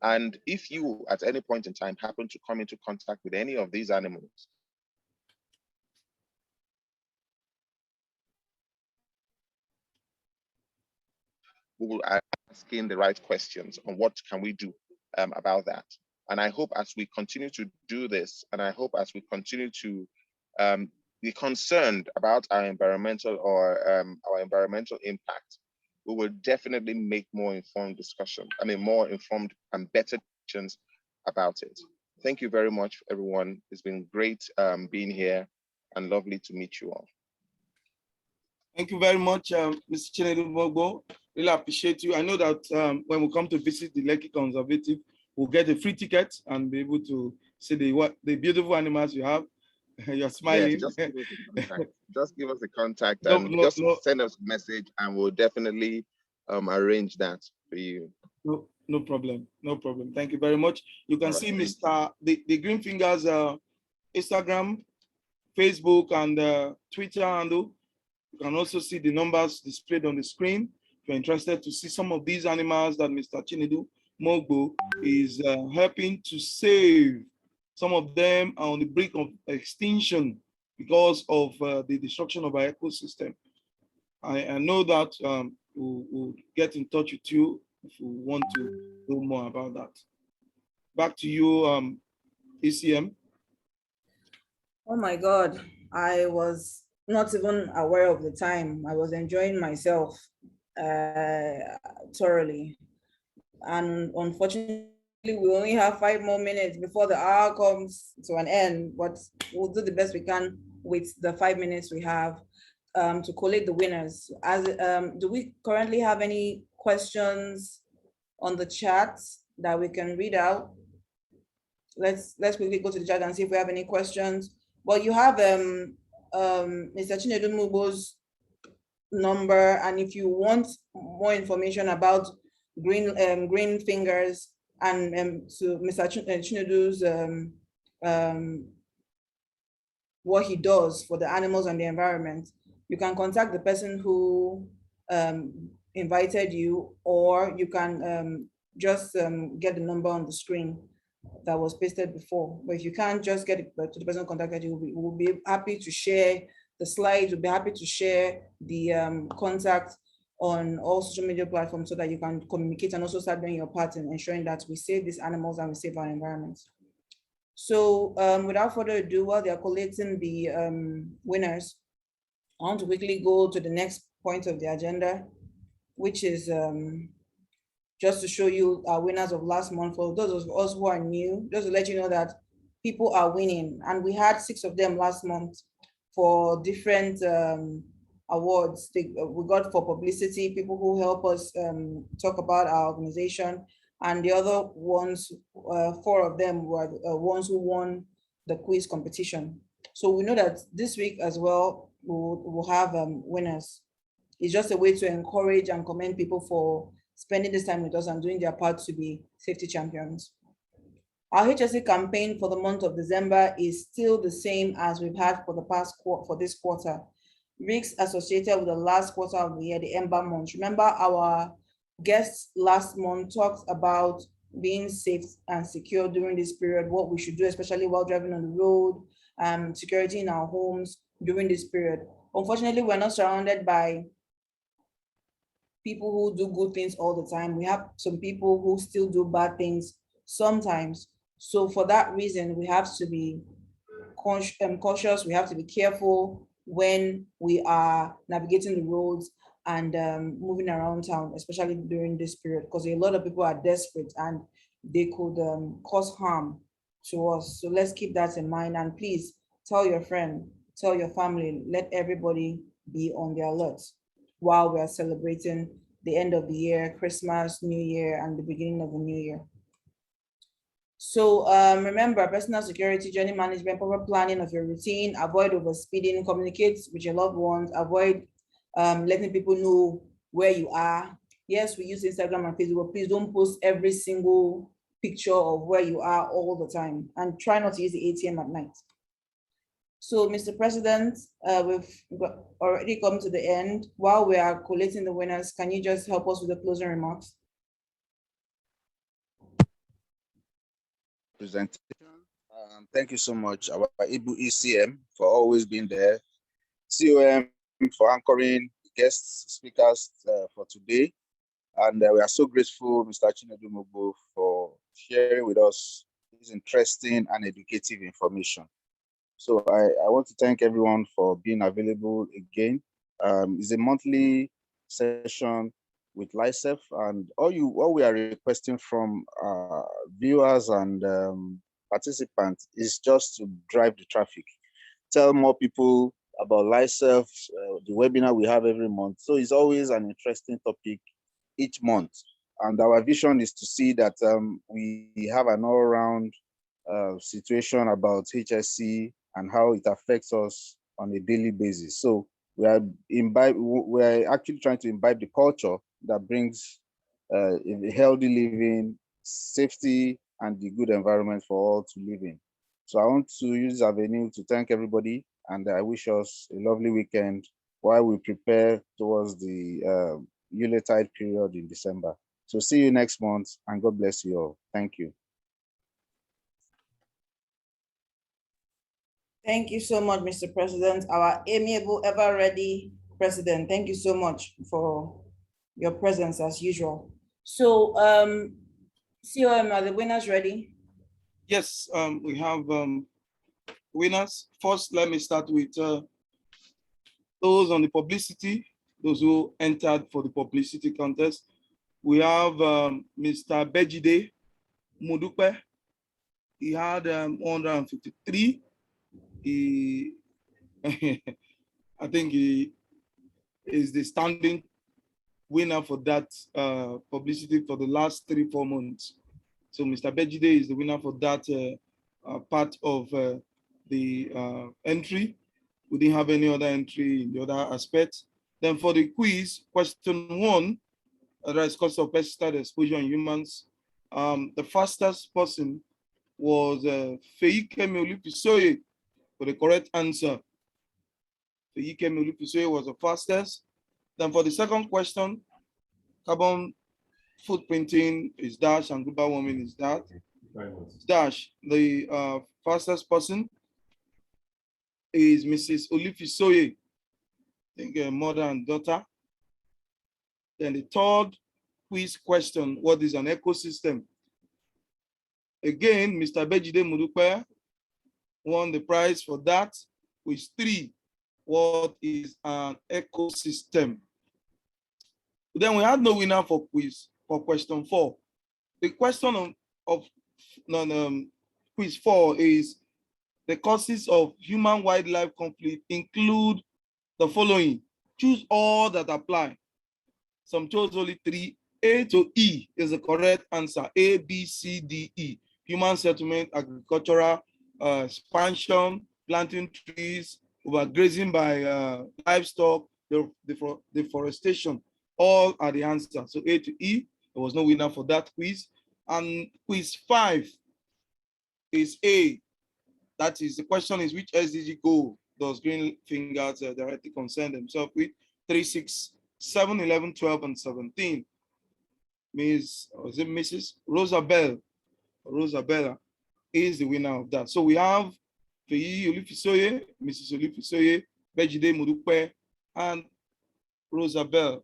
And if you, at any point in time, happen to come into contact with any of these animals, we will ask the right questions on what can we do about that. And I hope as we continue to do this, and I hope as we continue to be concerned about our environmental impact, we will definitely make more informed discussion. I mean, more informed and better decisions about it. Thank you very much, everyone. It's been great being here and lovely to meet you all. Thank you very much, Mr. Chinedu Mogbo. Really appreciate you. I know that when we come to visit the Lekki Conservative, we'll get a free ticket and be able to see the beautiful animals you have. You're smiling. Yes, just give us the contact and send us a message, and we'll definitely arrange that for you. No problem. No problem. Thank you very much. You can All right. see Mr. The Green Fingers Instagram, Facebook, and Twitter handle. You can also see the numbers displayed on the screen. If you're interested to see some of these animals that Mr. Chinedu Mogbo is helping to save. Some of them are on the brink of extinction because of the destruction of our ecosystem. I know that we'll get in touch with you if you want to know more about that. Back to you, ECM. Oh my God, I was not even aware of the time. I was enjoying myself thoroughly. And unfortunately, we only have 5 more minutes before the hour comes to an end, but we'll do the best we can with the 5 minutes we have to collate the winners. Do we currently have any questions on the chat that we can read out? Let's quickly go to the chat and see if we have any questions. Well, you have Mr. Chinedu Mubo's number, and if you want more information about green fingers and to Mr. Chinedu's what he does for the animals and the environment, you can contact the person who invited you, or you can just get the number on the screen that was pasted before. But if you can't, just get it to the person who contacted you. We'll be happy to share the slides. We'll be happy to share the contact on all social media platforms so that you can communicate and also start doing your part in ensuring that we save these animals and we save our environment. So without further ado, while they are collating the winners, I want to quickly go to the next point of the agenda, which is just to show you our winners of last month. For those of us who are new, just to let you know that people are winning. And we had 6 of them last month for different awards. We got for publicity, people who help us talk about our organization. And the other ones, 4 of them were ones who won the quiz competition. So we know that this week as well, we'll have winners. It's just a way to encourage and commend people for spending this time with us and doing their part to be safety champions. Our HSE campaign for the month of December is still the same as we've had for the past quarter, for this quarter. Risks associated with the last quarter of the year, the Ember month. Remember, our guests last month talked about being safe and secure during this period, what we should do, especially while driving on the road, security in our homes during this period. Unfortunately, we're not surrounded by people who do good things all the time. We have some people who still do bad things sometimes. So for that reason, we have to be cautious. We have to be careful when we are navigating the roads and moving around town, especially during this period, because a lot of people are desperate and they could cause harm to us. So let's keep that in mind. And please tell your friend, tell your family, let everybody be on their alert while we are celebrating the end of the year, Christmas, New Year, and the beginning of the new year. So remember, personal security, journey management, proper planning of your routine, avoid overspeeding, communicate with your loved ones, avoid letting people know where you are. Yes, we use Instagram and Facebook, please don't post every single picture of where you are all the time, and try not to use the ATM at night. So, Mr. President, we've already come to the end. While we are collating the winners, can you just help us with the closing remarks? Presentation. Thank you so much, our Ibu ECM, for always being there. COM for anchoring guest speakers for today. And we are so grateful, Mr. Chinedu Mubo, for sharing with us this interesting and educative information. So I want to thank everyone for being available again. It's a monthly session with LiHSEIF, and all we are requesting from viewers and participants is just to drive the traffic, tell more people about LiHSEIF, the webinar we have every month. So it's always an interesting topic each month, and our vision is to see that we have an all-round situation about HSE and how it affects us on a daily basis. So we are actually trying to imbibe the culture that brings healthy living, safety, and the good environment for all to live in. So I want to use this avenue to thank everybody, and I wish us a lovely weekend while we prepare towards the Yuletide period in December. So see you next month, and God bless you all. Thank you. Thank you so much, Mr. President, our amiable, ever ready president. Thank you so much for your presence as usual. So, COM, are the winners ready? Yes, we have winners. First, let me start with those on the publicity, those who entered for the publicity contest. We have Mr. Bejide Mudupe. He had 153. He, I think he is the standing winner for that publicity for the last 3-4 months. So Mr. Bejide is the winner for that part of the entry. We didn't have any other entry in the other aspect. Then for the quiz, question 1, rise cost of pesticide exposure in humans. The fastest person was Feyikemi Olufisoye for the correct answer. Feyikemi Olufisoye was the fastest. Then for the second question, carbon footprinting is dash and global warming is that. Dash, the fastest person is Mrs. Olufisoye, I think mother and daughter. Then the third quiz question, what is an ecosystem? Again, Mr. Bejide Mudupe won the prize for that. Quiz 3, what is an ecosystem? Then we had no winner for question 4. The question of quiz 4 is the causes of human-wildlife conflict include the following. Choose all that apply. Some chose only 3. A to E is the correct answer. A, B, C, D, E. Human settlement, agricultural expansion, planting trees, overgrazing by livestock, deforestation. All are the answers. So A to E, there was no winner for that quiz. And quiz 5 is A. That is, the question is, which SDG goal does Green Fingers directly concern themselves with? 3, 6, 7, 11, 12, and 17. Mrs. Rosabella is the winner of that. So we have Feyi Olufisoye, Mrs. Olufisoye, Bejide Mudupe, and Rosabella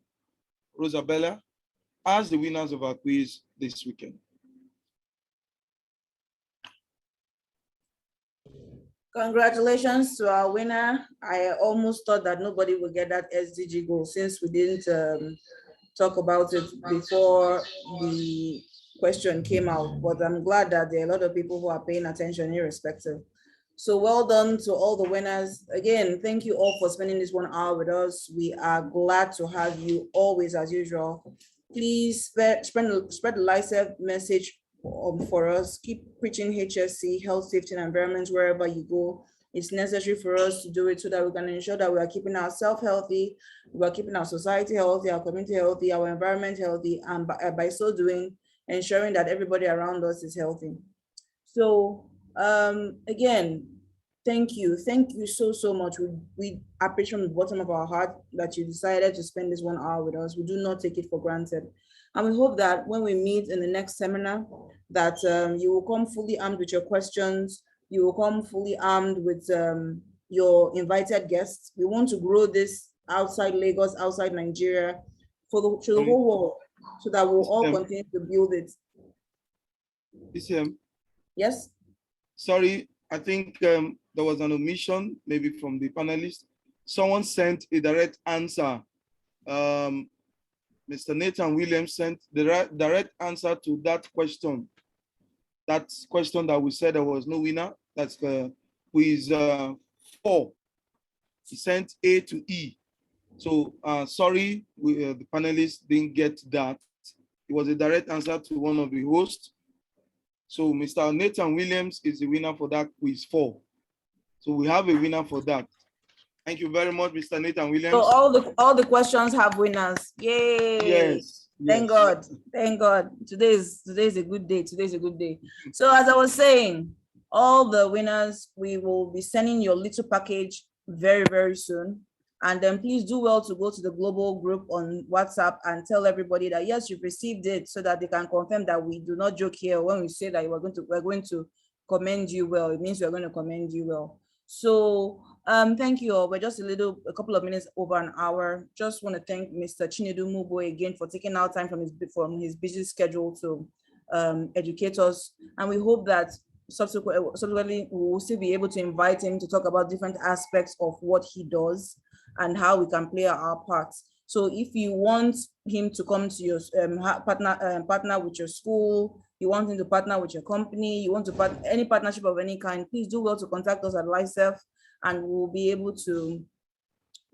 as the winners of our quiz this weekend. Congratulations to our winner. I almost thought that nobody would get that SDG goal since we didn't talk about it before the question came out, but I'm glad that there are a lot of people who are paying attention irrespective. So well done to all the winners. Again, thank you all for spending this 1 hour with us. We are glad to have you always as usual. Please spread the LiHSEIF message for us. Keep preaching HSE, health, safety, and environment wherever you go. It's necessary for us to do it so that we can ensure that we are keeping ourselves healthy, we are keeping our society healthy, our community healthy, our environment healthy, and by so doing, ensuring that everybody around us is healthy. So again, thank you so much. We appreciate from the bottom of our heart that you decided to spend this 1 hour with us. We do not take it for granted. And we hope that when we meet in the next seminar, that you will come fully armed with your questions, you will come fully armed with your invited guests. We want to grow this outside Lagos, outside Nigeria, to the whole world, so that we'll all continue to build it. Yes? Sorry, I think there was an omission, maybe from the panelists. Someone sent a direct answer. Mr. Nathan Williams sent the direct answer to that question. That question that we said there was no winner. That's quiz 4. He sent A to E. So sorry, the panelists didn't get that. It was a direct answer to one of the hosts. So Mr. Nathan Williams is the winner for that quiz 4. So we have a winner for that. Thank you very much, Mr. Nathan Williams. So all the questions have winners. Yay! Yes. Thank God. Thank God. Today is a good day. Today's a good day. So as I was saying, all the winners, we will be sending your little package very, very soon. And then please do well to go to the global group on WhatsApp and tell everybody that yes, you've received it, so that they can confirm that we do not joke here when we say that we're going to commend you well. It means we're going to commend you well. So thank you all. We're just a couple of minutes over an hour. Just want to thank Mr. Chinedu Mubo again for taking out time from his busy schedule to educate us. And we hope that subsequently we will still be able to invite him to talk about different aspects of what he does and how we can play our parts. So if you want him to come to your partner with your school, you want him to partner with your company, you want to any partnership of any kind, please do well to contact us at LiHSEIF, and we'll be able to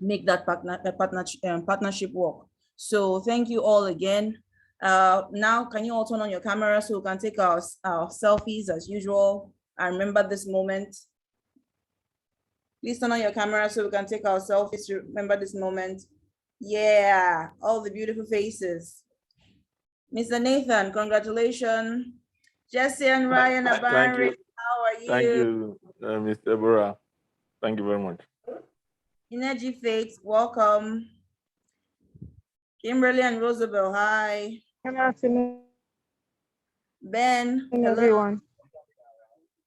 make that partnership work. So thank you all again. Now, can you all turn on your camera so we can take our selfies as usual? I remember this moment. Please turn on your camera so we can take our selfies to remember this moment. Yeah, all the beautiful faces. Mr. Nathan, congratulations. Jesse and Ryan Thank you. how are you? Thank you, Ms. Deborah. Thank you very much. Energy Faith, welcome. Kimberly and Rosabel, hi. Good afternoon, Ben, hello. everyone.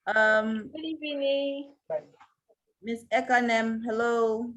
Good evening. Miss Ekanem, hello.